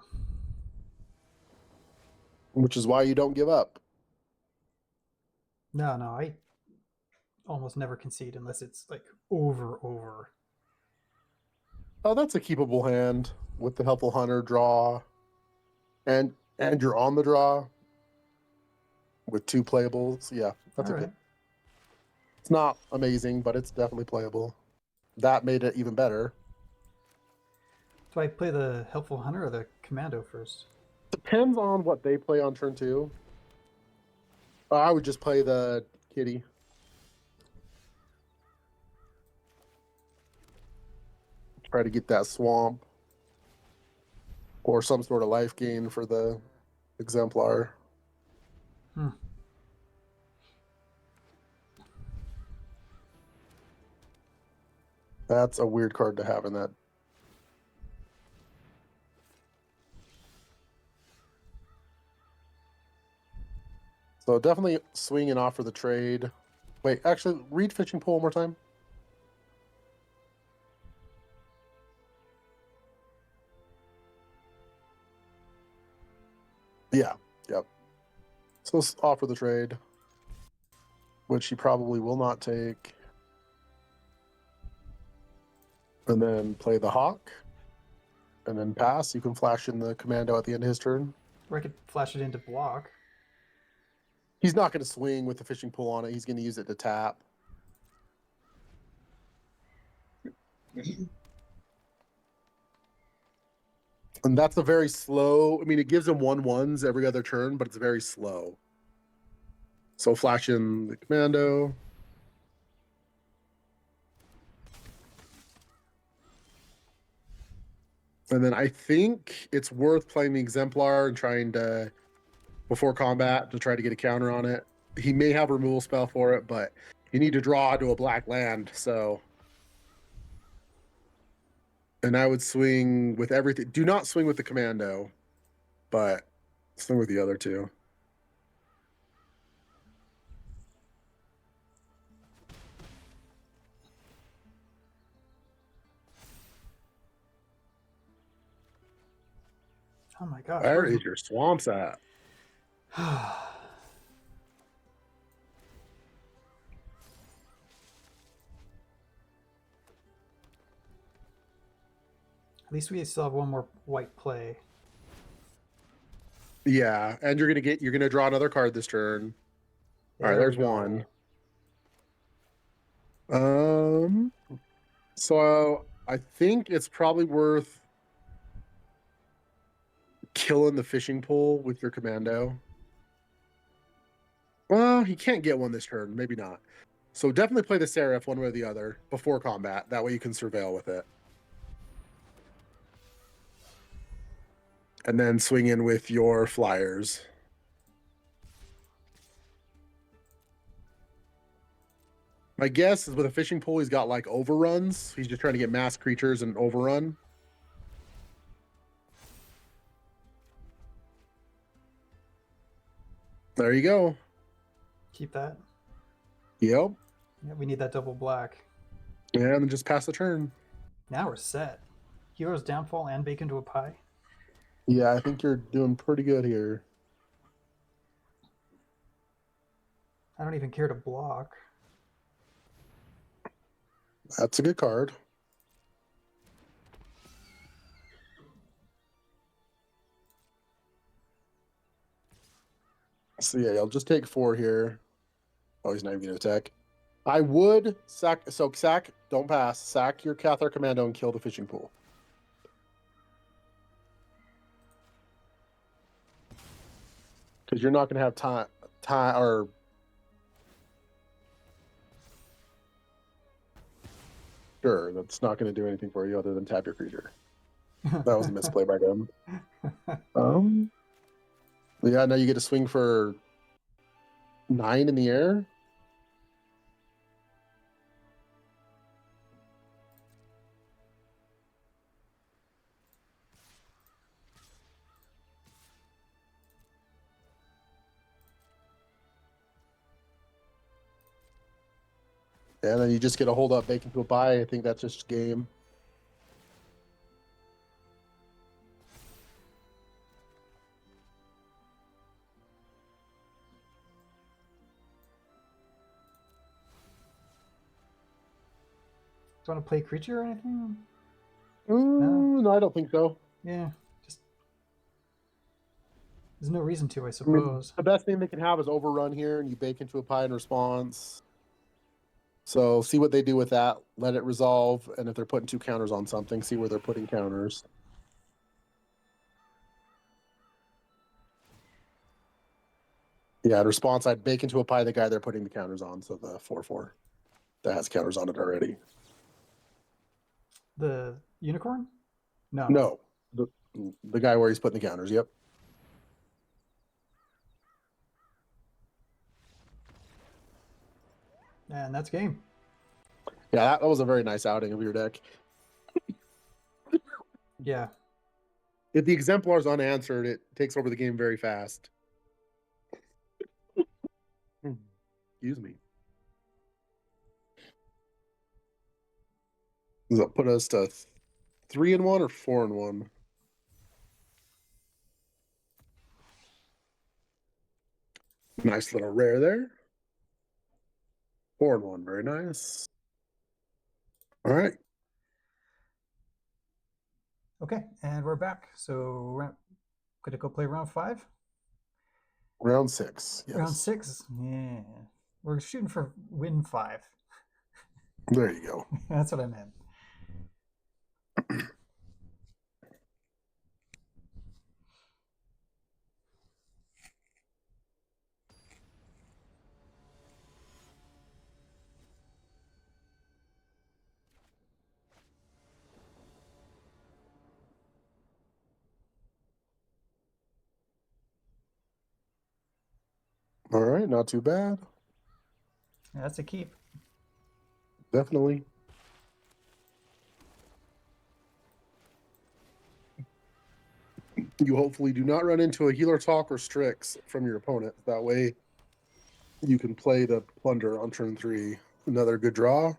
[SPEAKER 2] Which is why you don't give up.
[SPEAKER 1] No, I almost never concede unless it's like over.
[SPEAKER 2] Oh, that's a keepable hand with the Helpful Hunter draw. And you're on the draw with 2 playables. Yeah, that's
[SPEAKER 1] All
[SPEAKER 2] a
[SPEAKER 1] right.
[SPEAKER 2] good. It's not amazing, but it's definitely playable. That made it even better.
[SPEAKER 1] Do I play the Helpful Hunter or the Commando first?
[SPEAKER 2] Depends on what they play on turn 2. I would just play the kitty. Try to get that swamp. Or some sort of life gain for the exemplar. That's a weird card to have in that. So definitely swing and offer the trade. Wait, actually, read Fishing Pole one more time. Yeah, yep. So let's offer the trade, which he probably will not take. And then play the Hawk. And then pass. You can flash in the Commando at the end of his turn.
[SPEAKER 1] Or I could flash it into block.
[SPEAKER 2] He's not going to swing with the Fishing Pole on it. He's going to use it to tap. And that's a very slow. I mean, it gives him 1/1s every other turn, but it's very slow. So flash in the Commando. And then I think it's worth playing the Exemplar and trying to, before combat, to try to get a counter on it. He may have a removal spell for it, but you need to draw to a black land, so. And I would swing with everything. Do not swing with the Commando, but swing with the other two.
[SPEAKER 1] Oh my gosh.
[SPEAKER 2] Where is your swamps at?
[SPEAKER 1] At least we still have one more white play.
[SPEAKER 2] Yeah, and you're gonna draw another card this turn. All right, there's one. So I think it's probably worth killing the Fishing Pole with your Commando. Well, he can't get one this turn. Maybe not. So definitely play the Seraph one way or the other before combat. That way you can surveil with it. And then swing in with your flyers. My guess is with a Fishing Pole, he's got like overruns. He's just trying to get mass creatures and overrun. There you go.
[SPEAKER 1] Keep that.
[SPEAKER 2] Yep.
[SPEAKER 1] Yeah, we need that double black.
[SPEAKER 2] Yeah, and then just pass the turn.
[SPEAKER 1] Now we're set. Hero's Downfall and Bake into a Pie.
[SPEAKER 2] Yeah, I think you're doing pretty good here.
[SPEAKER 1] I don't even care to block.
[SPEAKER 2] That's a good card. So yeah, I'll just take 4 here. Oh, he's not even going to attack. I would sack. So sack, don't pass. Sack your Cathar Commando and kill the fishing pool. Because you're not going to have time or. Sure, that's not going to do anything for you other than tap your creature. That was a misplay by them. Yeah, now you get to swing for 9 in the air. And then you just get a hold up, bake into a buy. I think that's just game.
[SPEAKER 1] Do you want to play creature or anything?
[SPEAKER 2] No, I don't think so.
[SPEAKER 1] Yeah, just there's no reason to, I
[SPEAKER 2] I mean,
[SPEAKER 1] suppose.
[SPEAKER 2] the best thing they can have is overrun here, and you bake into a pie in response. So see what they do with that. Let it resolve, and if they're putting 2 counters on something, see where they're putting counters. Yeah, in response, I'd bake into a pie the guy they're putting the counters on, so the 4/4 that has counters on it already.
[SPEAKER 1] The unicorn? No.
[SPEAKER 2] No, the guy where he's putting the counters. Yep.
[SPEAKER 1] And that's game.
[SPEAKER 2] Yeah, that was a very nice outing of your deck.
[SPEAKER 1] Yeah.
[SPEAKER 2] If the exemplar's unanswered, it takes over the game very fast. Excuse me. Does that put us to 3-1 or 4-1? Nice little rare there. 4-1, very nice. All right.
[SPEAKER 1] Okay, and we're back. So gonna go play round 5.
[SPEAKER 2] Round 6. Yes.
[SPEAKER 1] Round 6. Yeah, we're shooting for win 5.
[SPEAKER 2] There you go.
[SPEAKER 1] That's what I meant.
[SPEAKER 2] All right, not too bad.
[SPEAKER 1] Yeah, that's a keep.
[SPEAKER 2] Definitely. You hopefully do not run into a healer talk or Strix from your opponent. That way you can play the plunder on turn 3. Another good draw.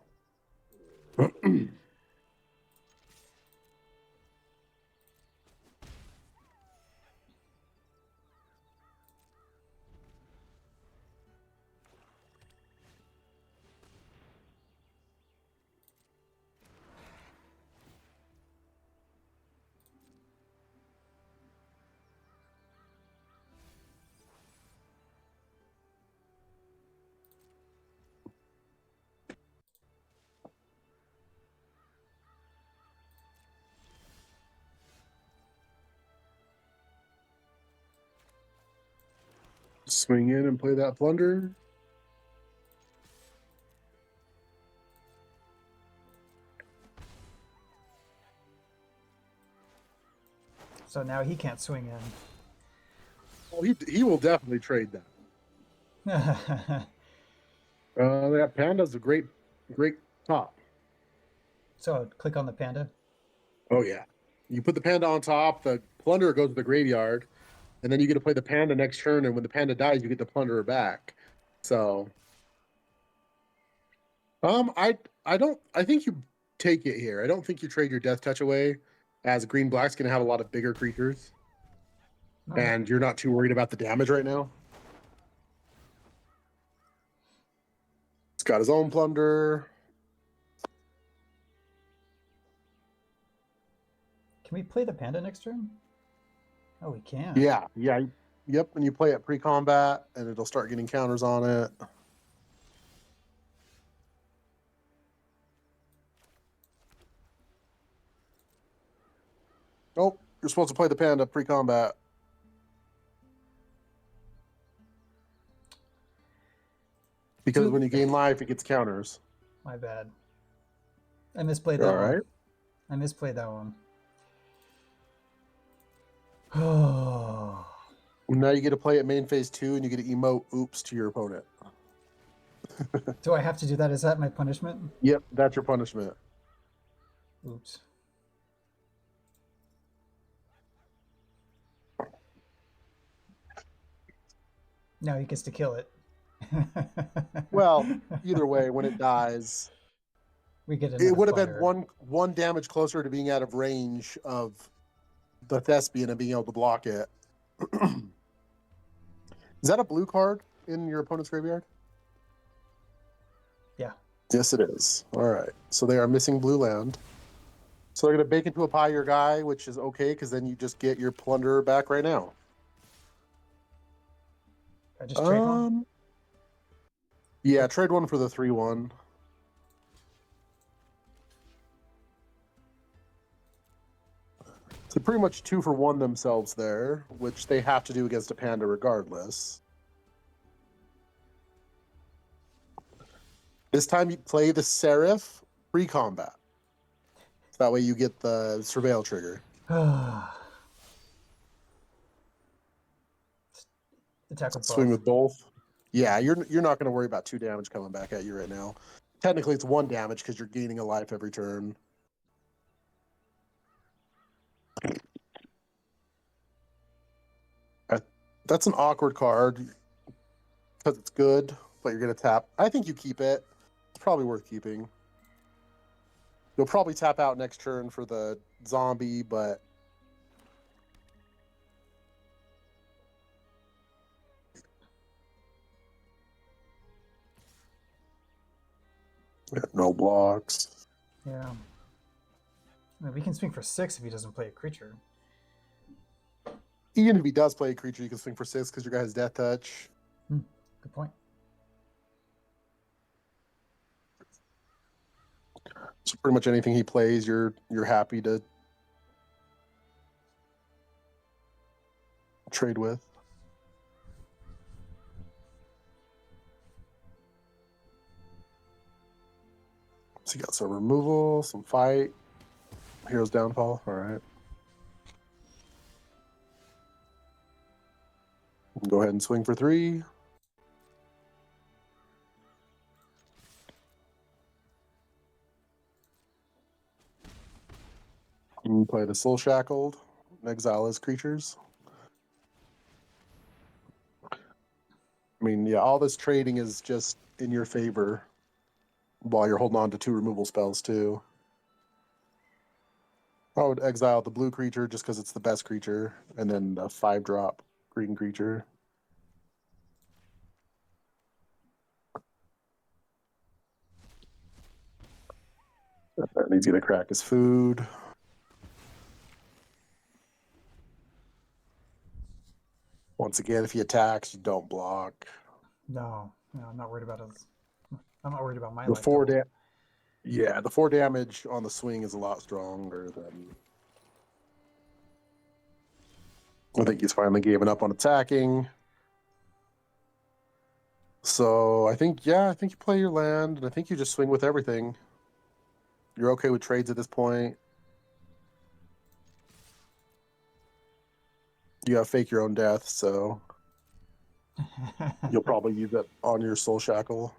[SPEAKER 2] Swing in and play that plunder.
[SPEAKER 1] So now he can't swing in.
[SPEAKER 2] Oh, he will definitely trade that. That panda's a great top.
[SPEAKER 1] So click on the panda.
[SPEAKER 2] Oh yeah, you put the panda on top. The plunderer goes to the graveyard, and then you get to play the panda next turn. And when the panda dies, you get the plunderer back. So, I think you take it here. I don't think you trade your Death Touch away, as green black's going to have a lot of bigger creatures,
[SPEAKER 1] All right.
[SPEAKER 2] and you're not too worried about the damage right now. It's got his own plunder.
[SPEAKER 1] Can we play the panda next turn? Oh, we can.
[SPEAKER 2] Yeah, yeah, yep. And you play it pre-combat, and it'll start getting counters on it. Oh, you're supposed to play the panda pre-combat. Because when you gain life, it gets counters.
[SPEAKER 1] My bad. I misplayed that
[SPEAKER 2] All
[SPEAKER 1] one.
[SPEAKER 2] right.
[SPEAKER 1] I misplayed that one. Oh.
[SPEAKER 2] Now you get to play it main phase 2, and you get to emote "oops" to your opponent.
[SPEAKER 1] Do I have to do that? Is that my punishment?
[SPEAKER 2] Yep, that's your punishment.
[SPEAKER 1] Oops. Now he gets to kill it.
[SPEAKER 2] Well, either way, when it dies,
[SPEAKER 1] we get
[SPEAKER 2] it would have been
[SPEAKER 1] plunder.
[SPEAKER 2] one damage closer to being out of range of the Thespian and being able to block it. Is that a blue card in your opponent's graveyard?
[SPEAKER 1] Yeah.
[SPEAKER 2] Yes, it is. All right. So they are missing blue land. So they're going to bake into a pie your guy, which is okay, because then you just get your plunder back right now.
[SPEAKER 1] I just trade one?
[SPEAKER 2] Yeah, trade one for the 3/1. So pretty much 2 for 1 themselves there, which they have to do against a panda regardless. This time you play the Seraph pre-combat. So that way you get the Surveil trigger.
[SPEAKER 1] Attack with
[SPEAKER 2] Swing
[SPEAKER 1] both.
[SPEAKER 2] with both. Yeah, you're not going to worry about 2 damage coming back at you right now. Technically, it's 1 damage because you're gaining a life every turn. That's an awkward card because it's good, but you're going to tap. I think you keep it. It's probably worth keeping. You'll probably tap out next turn for the zombie, but no blocks.
[SPEAKER 1] Yeah. I mean, we can swing for 6 if he doesn't play a creature.
[SPEAKER 2] Even if he does play a creature, you can swing for 6 because your guy has Death Touch.
[SPEAKER 1] Good point.
[SPEAKER 2] So pretty much anything he plays, you're happy to trade with. So you got some removal, some fight, Hero's Downfall. All right. Go ahead and swing for 3. And play the Soul Shackled, exile his creatures. I mean, yeah, all this trading is just in your favor while you're holding on to 2 removal spells, too. I would exile the blue creature just because it's the best creature, and then the 5-drop green creature. And he's going to crack his food. Once again, if he attacks, you don't block.
[SPEAKER 1] No, I'm not worried about it. I'm not worried about my
[SPEAKER 2] The
[SPEAKER 1] life.
[SPEAKER 2] 4 damage. Yeah, the 4 damage on the swing is a lot stronger than. I think he's finally given up on attacking. So I think you play your land, and I think you just swing with everything. You're okay with trades at this point. You have Fake Your Own Death, so you'll probably use that on your Soul Shackle.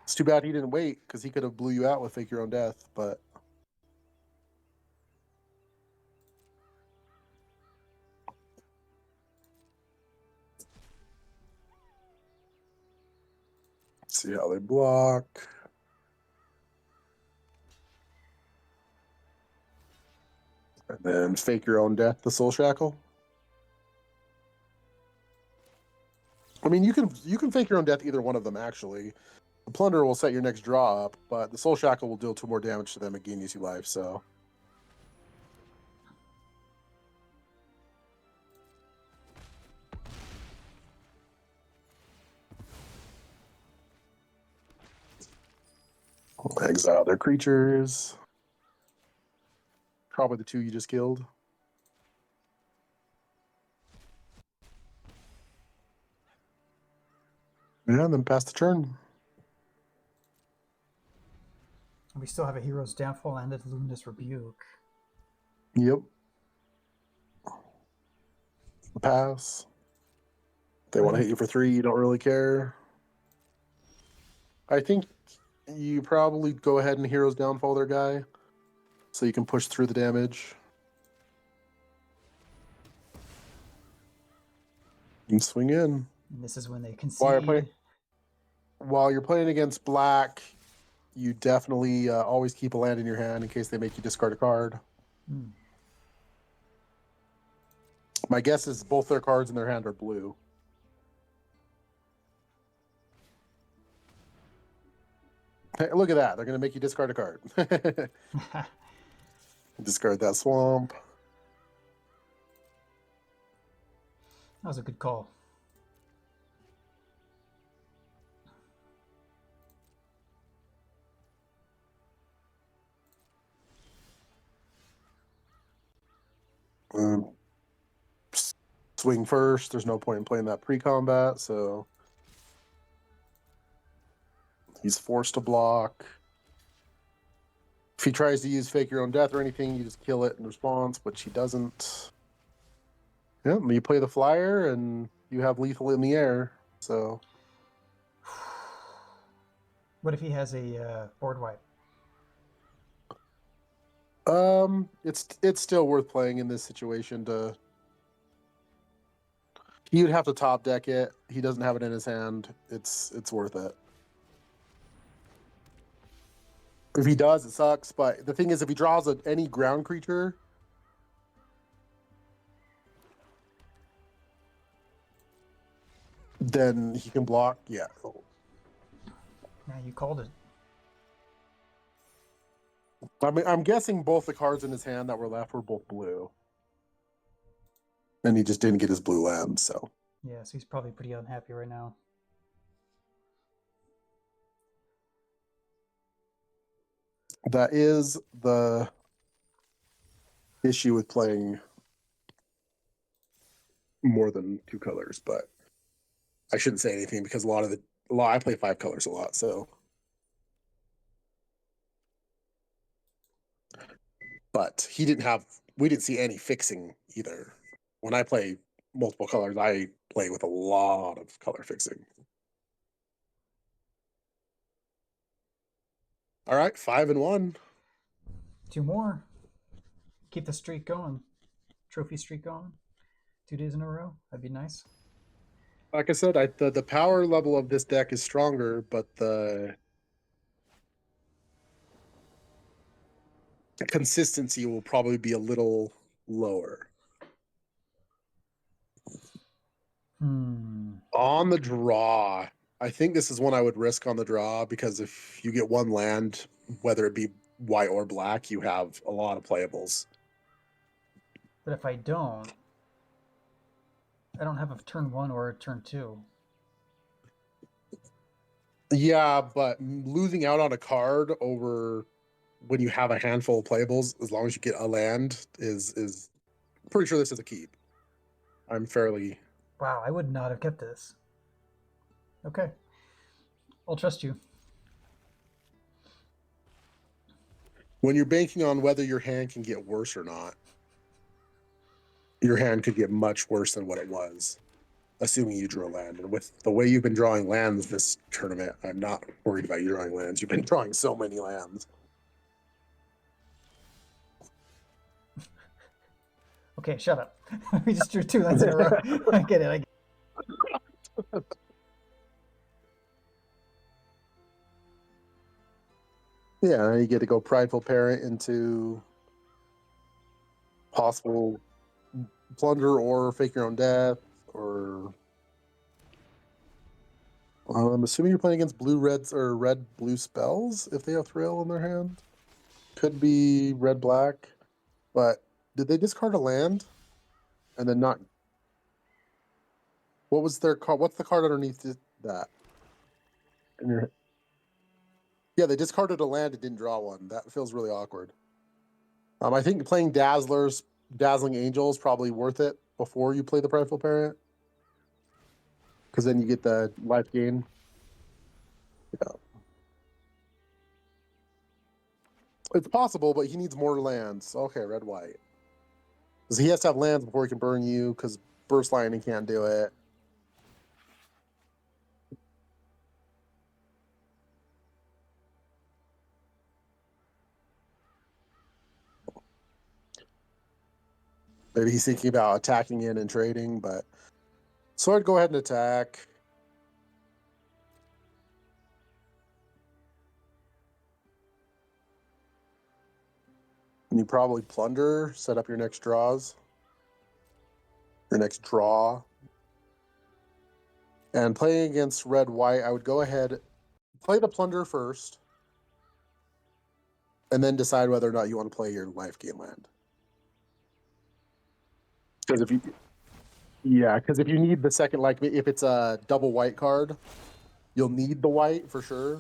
[SPEAKER 2] It's too bad he didn't wait, because he could have blew you out with Fake Your Own Death, but. see how they block. And then fake your own death, the Soul Shackle. I mean, you can fake your own death, either one of them, actually. The Plunder will set your next draw up, but the Soul Shackle will deal 2 more damage to them and gain you 2 life, so... Exile their creatures. Probably the 2 you just killed. Yeah, and then pass the turn.
[SPEAKER 1] We still have a Hero's Downfall and a Luminous Rebuke.
[SPEAKER 2] Yep. Pass. They want to hit you for 3, you don't really care. I think you probably go ahead and Hero's Downfall their guy, so you can push through the damage. And swing in.
[SPEAKER 1] And this is when they concede.
[SPEAKER 2] While you're playing against black, you definitely always keep a land in your hand in case they make you discard a card. My guess is both their cards in their hand are blue. Hey, look at that. They're going to make you discard a card. Discard that swamp.
[SPEAKER 1] That was a good call.
[SPEAKER 2] Swing first. There's no point in playing that pre-combat, so he's forced to block. If he tries to use fake your own death or anything, you just kill it in response, but she doesn't. Yeah, you play the flyer and you have lethal in the air, so.
[SPEAKER 1] What if he has a board wipe?
[SPEAKER 2] It's still worth playing in this situation. He would have to top deck it. He doesn't have it in his hand. It's worth it. If he does, it sucks. But the thing is, if he draws any ground creature, then he can block. Yeah.
[SPEAKER 1] Yeah, you called it.
[SPEAKER 2] I'm guessing both the cards in his hand that were left were both blue. And he just didn't get his blue land, so.
[SPEAKER 1] Yeah, so he's probably pretty unhappy right now.
[SPEAKER 2] That is the issue with playing more than 2 colors, but I shouldn't say anything because I play 5 colors a lot, so. But we didn't see any fixing either. When I play multiple colors, I play with a lot of color fixing. All right, 5-1.
[SPEAKER 1] 2 more. Keep the streak going. Trophy streak going. 2 days in a row. That'd be nice.
[SPEAKER 2] Like I said, the power level of this deck is stronger, but the consistency will probably be a little lower. On the draw, I think this is one I would risk on the draw because if you get 1 land, whether it be white or black, you have a lot of playables.
[SPEAKER 1] But if I don't have a turn 1 or a turn 2.
[SPEAKER 2] Yeah, but losing out on a card over when you have a handful of playables, as long as you get a land, is pretty sure this is a keep. I'm fairly.
[SPEAKER 1] Wow, I would not have kept this. Okay. I'll trust you.
[SPEAKER 2] When you're banking on whether your hand can get worse or not, your hand could get much worse than what it was, assuming you drew a land. And with the way you've been drawing lands this tournament, I'm not worried about you drawing lands. You've been drawing so many lands.
[SPEAKER 1] Okay, shut up. We just drew 2 lands in a row. I get it.
[SPEAKER 2] Yeah, you get to go Prideful Parent into possible Plunder or Fake Your Own Death, or I'm assuming you're playing against blue reds or red blue spells if they have Thrill in their hand. Could be red black, but did they discard a land and then not? What was their card? What's the card underneath that? In your... Yeah, they discarded a land and didn't draw one. That feels really awkward. I think playing Dazzling Angel is probably worth it before you play the Prideful Parent, because then you get the life gain. Yeah. It's possible, but he needs more lands. Okay, red white. Because he has to have lands before he can burn you, because Burst Lightning can't do it. Maybe he's thinking about attacking in and trading, but so I'd go ahead and attack. And you probably plunder, set up your next draws. Your next draw. And playing against red white, I would go ahead, play the plunder first, and then decide whether or not you want to play your life gain land. Because if you need the second, like if it's a double white card, you'll need the white for sure.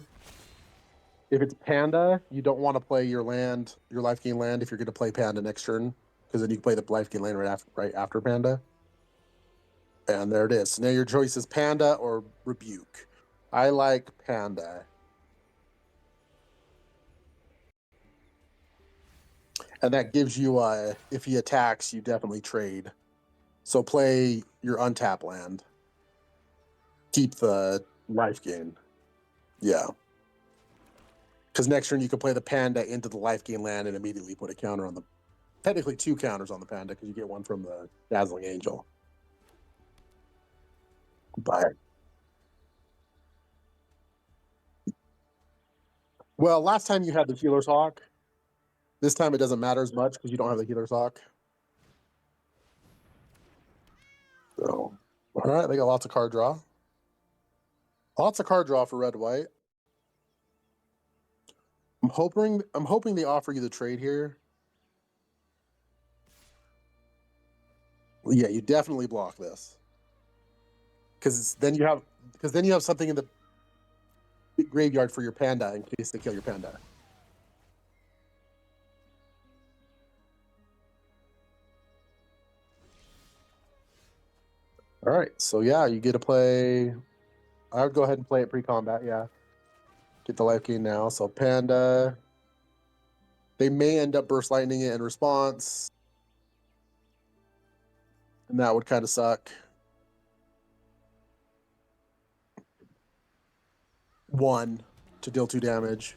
[SPEAKER 2] If it's Panda, you don't want to play your land, your life gain land, if you're going to play Panda next turn, because then you can play the life gain land right after Panda. And there it is. So now your choice is Panda or Rebuke. I like Panda. And that gives you, if he attacks, you definitely trade. So play your untap land. Keep the life gain. Yeah. Because next turn you can play the Panda into the life gain land and immediately put a counter on the... Technically 2 counters on the Panda, because you get one from the Dazzling Angel. But... Well, last time you had the Healer's Hawk. This time it doesn't matter as much because you don't have the Healer's Hawk. So, all right, they got lots of card draw. Lots of card draw for red white. I'm hoping they offer you the trade here. Yeah, you definitely block this. Because then you have something in the graveyard for your Panda in case they kill your Panda. All right, so yeah, you get to play. I would go ahead and play it pre-combat. Yeah, get the life gain now. So Panda. They may end up burst lightning it in response, and that would kind of suck. 1 to deal 2 damage.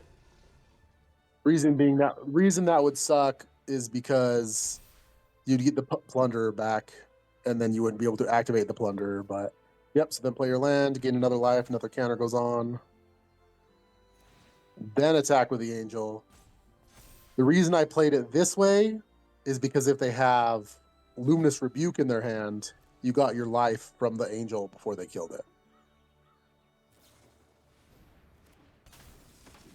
[SPEAKER 2] Reason that would suck is because you'd get the plunder back, and then you wouldn't be able to activate the plunder. But yep, so then play your land, gain another life, another counter goes on. Then attack with the angel. The reason I played it this way is because if they have Luminous Rebuke in their hand, you got your life from the angel before they killed it.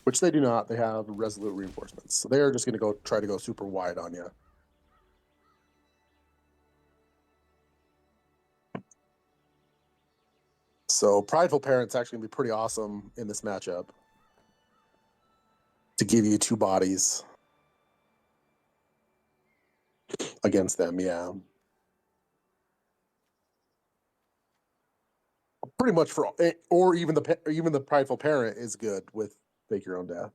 [SPEAKER 2] Which they do not. They have Resolute Reinforcements. So they're just going to try to go super wide on you. So Prideful Parent's actually going to be pretty awesome in this matchup. To give you 2 bodies against them, yeah. Pretty much or even the Prideful Parent is good with Fake Your Own Death.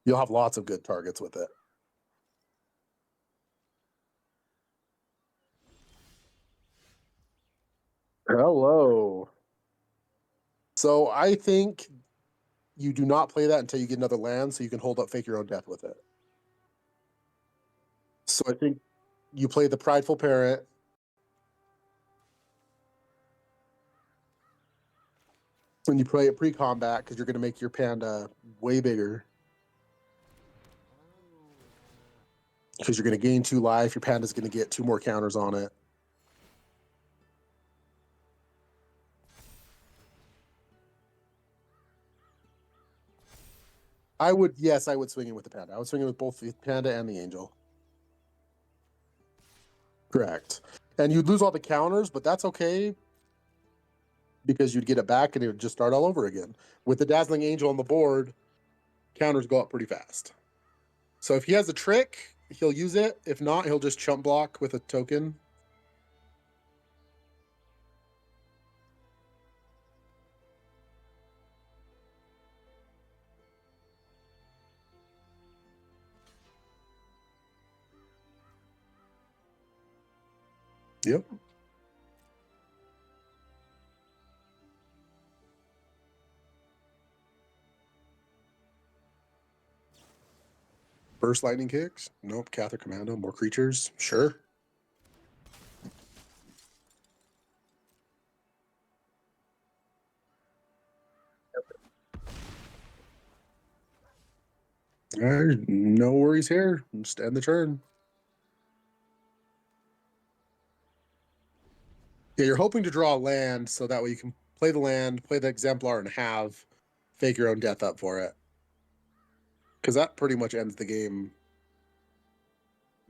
[SPEAKER 2] You'll have lots of good targets with it. Hello. So I think you do not play that until you get another land, so you can hold up Fake Your Own Death with it. So I think you play the Prideful Parent. When you play it pre-combat, because you're going to make your Panda way bigger. because you're going to gain 2 life. Your Panda's going to get 2 more counters on it. I would swing in with the Panda. I would swing in with both the Panda and the Angel. Correct. And you'd lose all the counters, but that's okay because you'd get it back and it would just start all over again. With the Dazzling Angel on the board, counters go up pretty fast. So if he has a trick, he'll use it. If not, he'll just chump block with a token. Yep. Burst lightning kicks? Nope. Catholic Commando, more creatures? Sure. All right, no worries here. Just end the turn. Yeah, you're hoping to draw a land so that way you can play the land, play the Exemplar, and have fake your own death up for it. Because that pretty much ends the game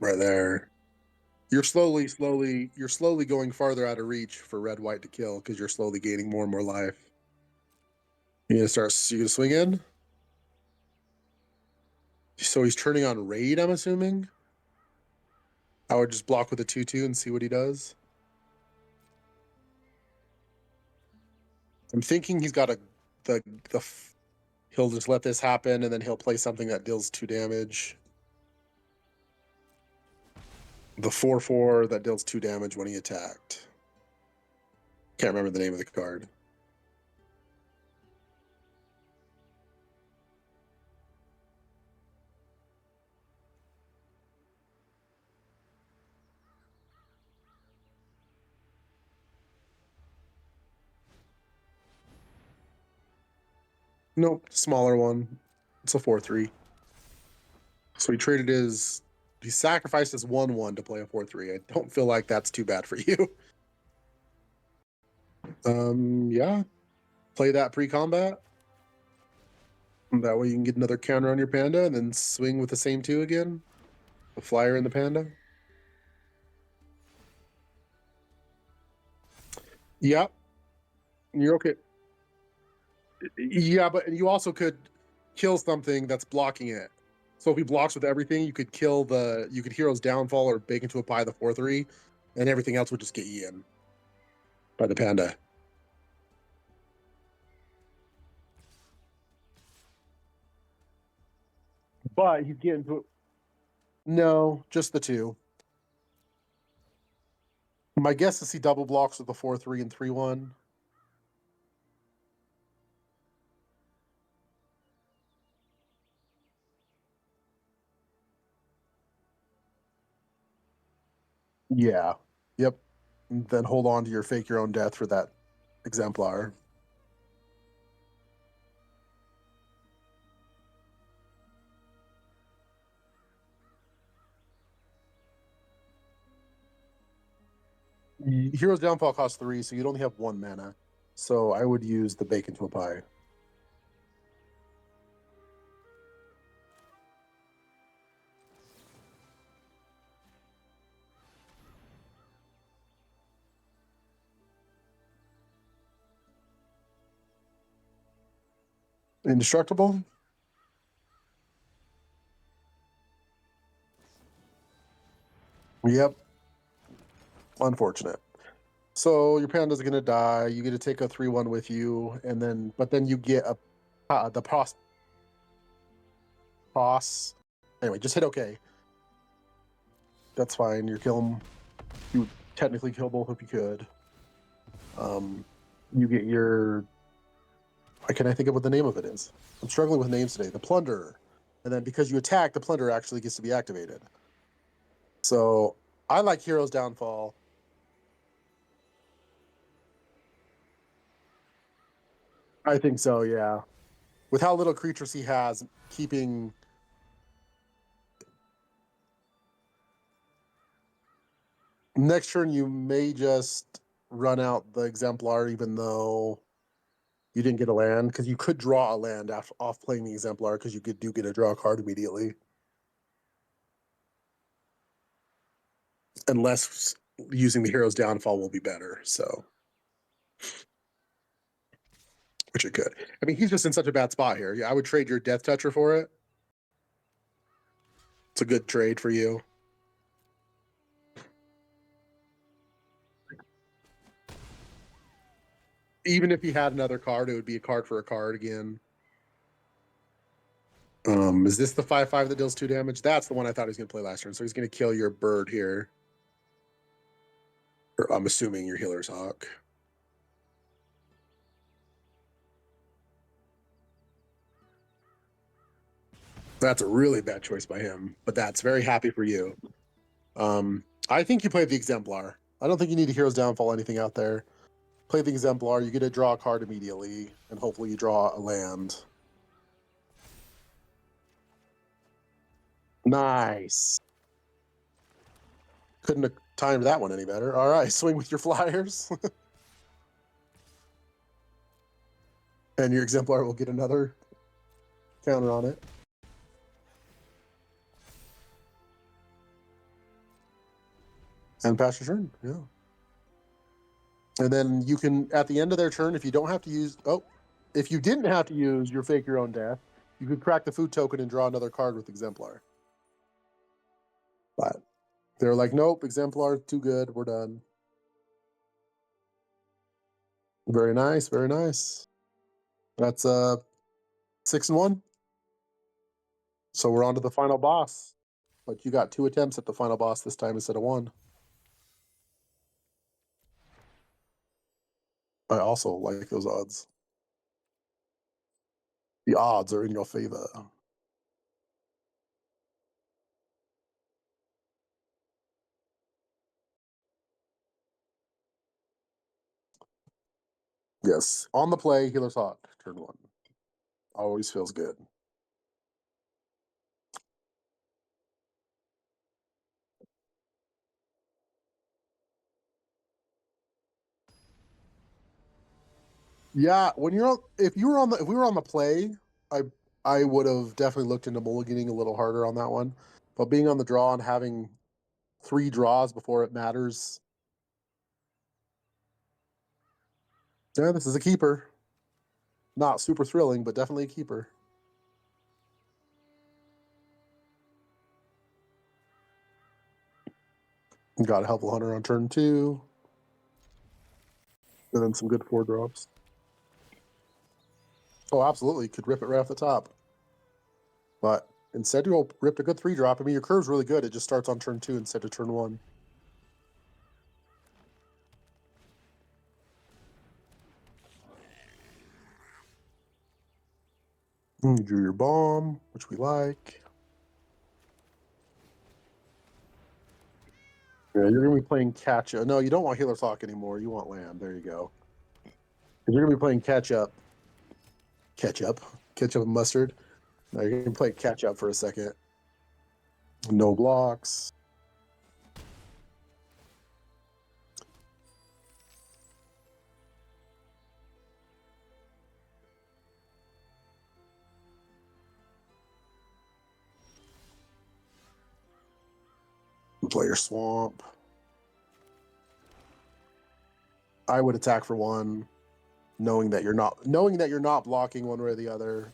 [SPEAKER 2] right there. You're slowly going farther out of reach for red white to kill because you're slowly gaining more and more life. You gonna swing in? So he's turning on raid, I'm assuming. I would just block with a 2/2 and see what he does. I'm thinking he's got he'll just let this happen and then he'll play something that deals 2 damage. The 4/4 that deals 2 damage when he attacked. Can't remember the name of the card. Nope, smaller one. It's a 4/3. So he sacrificed his 1/1 to play a 4/3. I don't feel like that's too bad for you. Yeah. Play that pre-combat. That way you can get another counter on your Panda and then swing with the same 2 again. The flyer and the Panda. Yep. You're okay. Yeah, but you also could kill something that's blocking it. So if he blocks with everything, you could Hero's Downfall or bake into a pie the 4/3, and everything else would just get in by the Panda. But he's getting to No, just the 2. My guess is he double blocks with the 4/3 and 3/1. Yeah. Yep. And then hold on to your fake your own death for that Exemplar. Hero's Downfall costs 3, so you'd only have 1 mana. So I would use the bake into a pie. Indestructible? Yep. Unfortunate. So your Panda's gonna die. You get to take a 3/1 with you, and then you get the pros. Anyway, just hit OK. That's fine. You kill him. You would technically kill both if you could. You get your. Why can't I think of what the name of it is? I'm struggling with names today. The Plunderer, and then because you attack, the Plunderer actually gets to be activated. So I like Hero's Downfall. I think so, yeah. With how little creatures he has, keeping Next turn, you may just run out the Exemplar, even though you didn't get a land, because you could draw a land off playing the Exemplar, because you do get to draw a card immediately. Unless using the Hero's Downfall will be better, so. Which it could. I mean, he's just in such a bad spot here. Yeah, I would trade your Death Toucher for it. It's a good trade for you. Even if he had another card, it would be a card for a card again. Is this the 5/5 that deals 2 damage? That's the one I thought he was going to play last turn. So he's going to kill your bird here. Or I'm assuming your Healer's Hawk. That's a really bad choice by him, but that's very happy for you. I think you play the Exemplar. I don't think you need a Hero's Downfall anything out there. Play the Exemplar, you get to draw a card immediately, and hopefully you draw a land. Nice. Couldn't have timed that one any better. All right, swing with your flyers. And your Exemplar will get another counter on it. And pass your turn, yeah. And then you can, at the end of their turn, if you don't have to use, if you didn't have to use your Fake Your Own Death, you could crack the food token and draw another card with Exemplar. But they're like, nope, Exemplar, too good, we're done. Very nice, very nice. That's 6-1. So we're on to the final boss. But you got 2 attempts at the final boss this time instead of 1. I also like those odds. The odds are in your favor. Yes, on the play, Healer's Hawk, turn 1. Always feels good. Yeah, when you're if we were on the play, I would have definitely looked into mulliganing a little harder on that one. But being on the draw and having 3 draws before it matters. Yeah, this is a keeper. Not super thrilling, but definitely a keeper. Got a Helpful Hunter on turn 2. And then some good 4 drops. Oh, absolutely. Could rip it right off the top. But instead, you ripped a good 3 drop. I mean, your curve's really good. It just starts on turn 2 instead of turn 1. You drew your bomb, which we like. Yeah, you're going to be playing catch up. No, you don't want Healer's Hawk anymore. You want land. There you go. You're going to be playing catch up. Ketchup and mustard. Now you're going to play catch up for a second. No blocks. Play your swamp. I would attack for 1, knowing that you're not blocking one way or the other.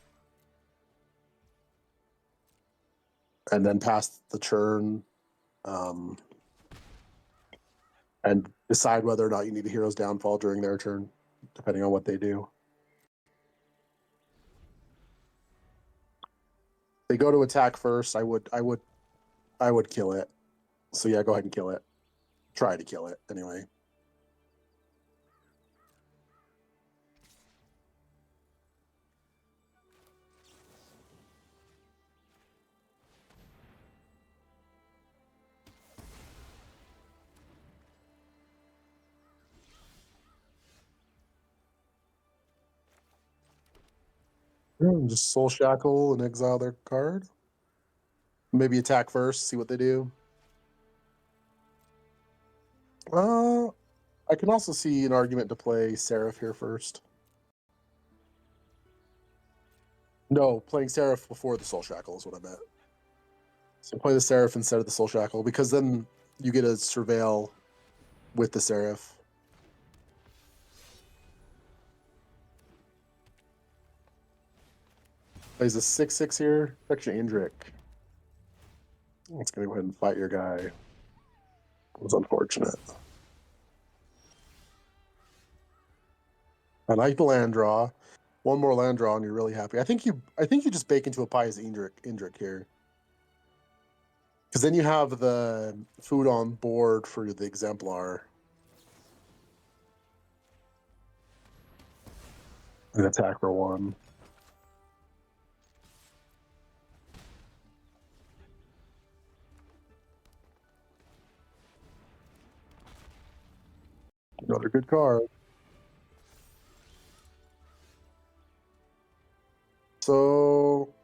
[SPEAKER 2] And then pass the turn. And decide whether or not you need a Hero's Downfall during their turn, depending on what they do. They go to attack first. I would kill it. So yeah, go ahead and kill it. Try to kill it anyway. Just Soul Shackle and exile their card. Maybe attack first, see what they do. I can also see an argument to play Seraph here first. No, playing Seraph before the Soul Shackle is what I meant. So play the Seraph instead of the Soul Shackle, because then you get a Surveil with the Seraph. Plays a 6/6 here. Section Indrik. It's gonna go ahead and fight your guy. It was unfortunate. I like the land draw. One more land draw and you're really happy. I think you just bake into a Pious Indrik here. Because then you have the food on board for the Exemplar. And attack for 1. Another good card. So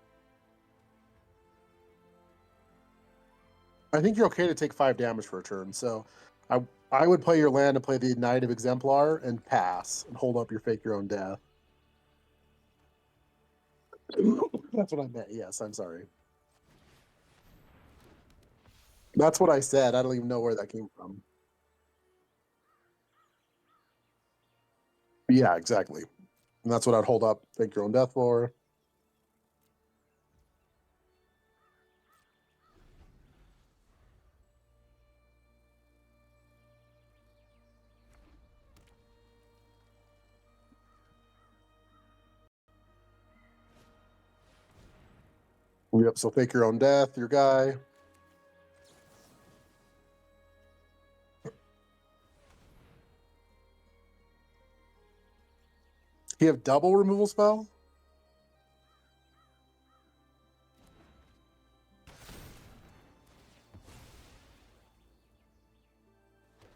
[SPEAKER 2] I think you're okay to take 5 damage for a turn. So I would play your land and play the Knight of Exemplar and pass and hold up your Fake Your Own Death. That's what I meant. Yes, I'm sorry. That's what I said. I don't even know where that came from. Yeah, exactly. And that's what I'd hold up Fake Your Own Death for. Yep, so Fake Your Own Death, your guy. You have double removal spell?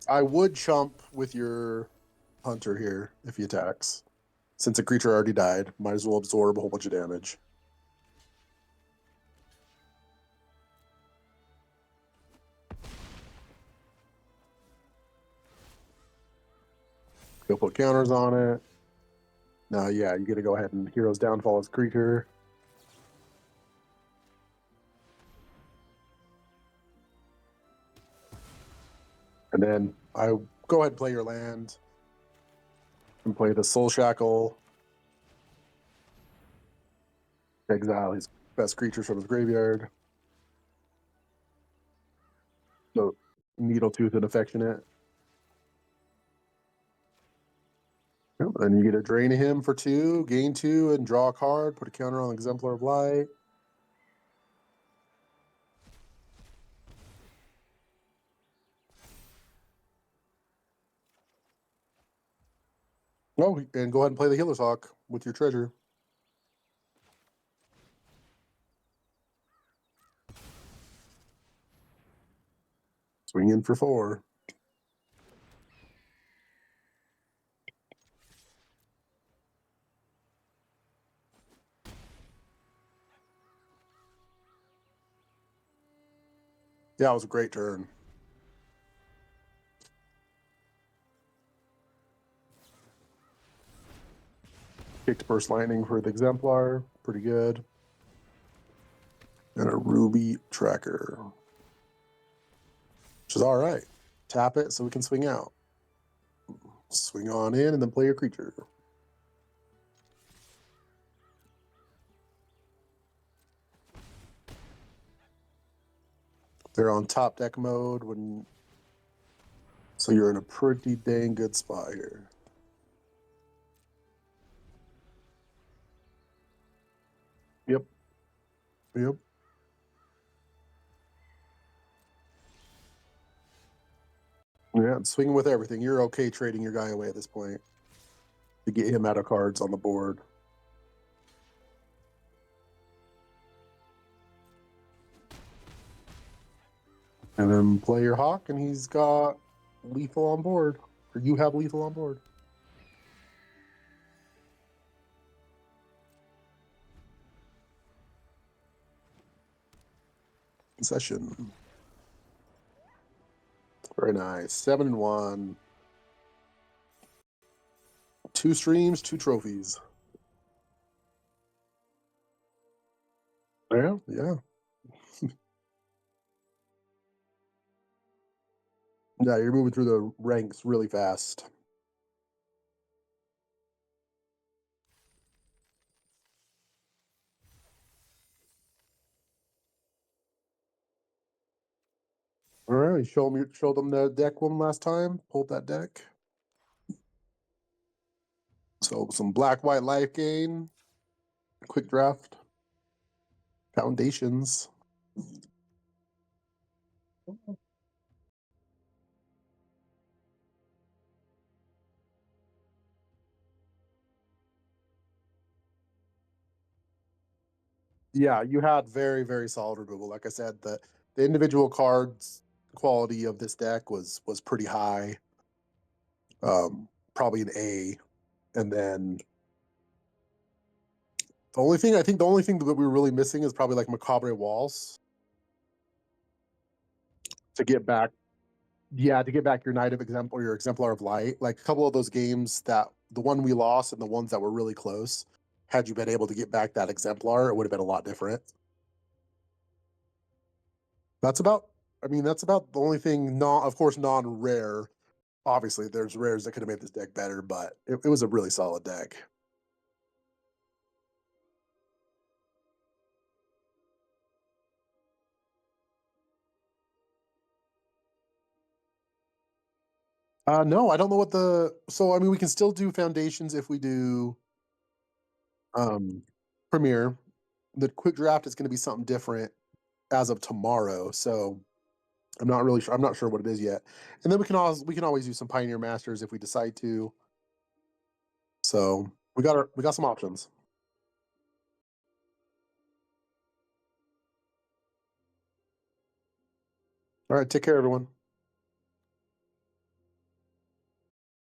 [SPEAKER 2] I would chump with your Hunter here if he attacks. Since a creature already died, might as well absorb a whole bunch of damage. He'll put counters on it. Now, yeah, you get to go ahead and Hero's Downfall as creature. And then I go ahead and play your land. And play the Soul Shackle. Exile his best creatures from his graveyard. So Needletooth and Affectionate. Then you get a drain him for 2, gain 2, and draw a card. Put a counter on Exemplar of Light. Oh, and go ahead and play the Healer's Hawk with your treasure. Swing in for 4. Yeah, it was a great turn. Kicked Burst Lightning for the Exemplar. Pretty good. And a Ruby Tracker. Which is all right. Tap it so we can swing out. Swing on in and then play your creature. They're on top deck mode when, so you're in a pretty dang good spot here. Yep. Yep. Yeah, swinging with everything. You're okay trading your guy away at this point to get him out of cards on the board. And then play your Hawk, and he's got lethal on board. Or you have lethal on board. Session. Very nice. 7-1. 2 streams, 2 trophies. Yeah, yeah. Yeah, you're moving through the ranks really fast. All right, show them the deck one last time. Pulled that deck. So some black white life gain, quick draft, foundations. Yeah, you had very, very solid removal. Like I said, the individual cards quality of this deck was pretty high. Probably an A. And then the only thing that we were really missing is probably like Macabre Walls to get back. Yeah, to get back your Knight of Exemplar or your Exemplar of Light. Like a couple of those games, that the one we lost and the ones that were really close, had you been able to get back that Exemplar, it would have been a lot different. That's about, I mean, that's about the only thing, of course, non-rare. Obviously, there's rares that could have made this deck better, but it was a really solid deck. No, I don't know what so I mean, we can still do foundations if we do Premiere. The quick draft is going to be something different as of tomorrow, so I'm not really sure. I'm not sure what it is yet. And then we can always do some Pioneer Masters if we decide to. So we got some options. All right, take care, everyone.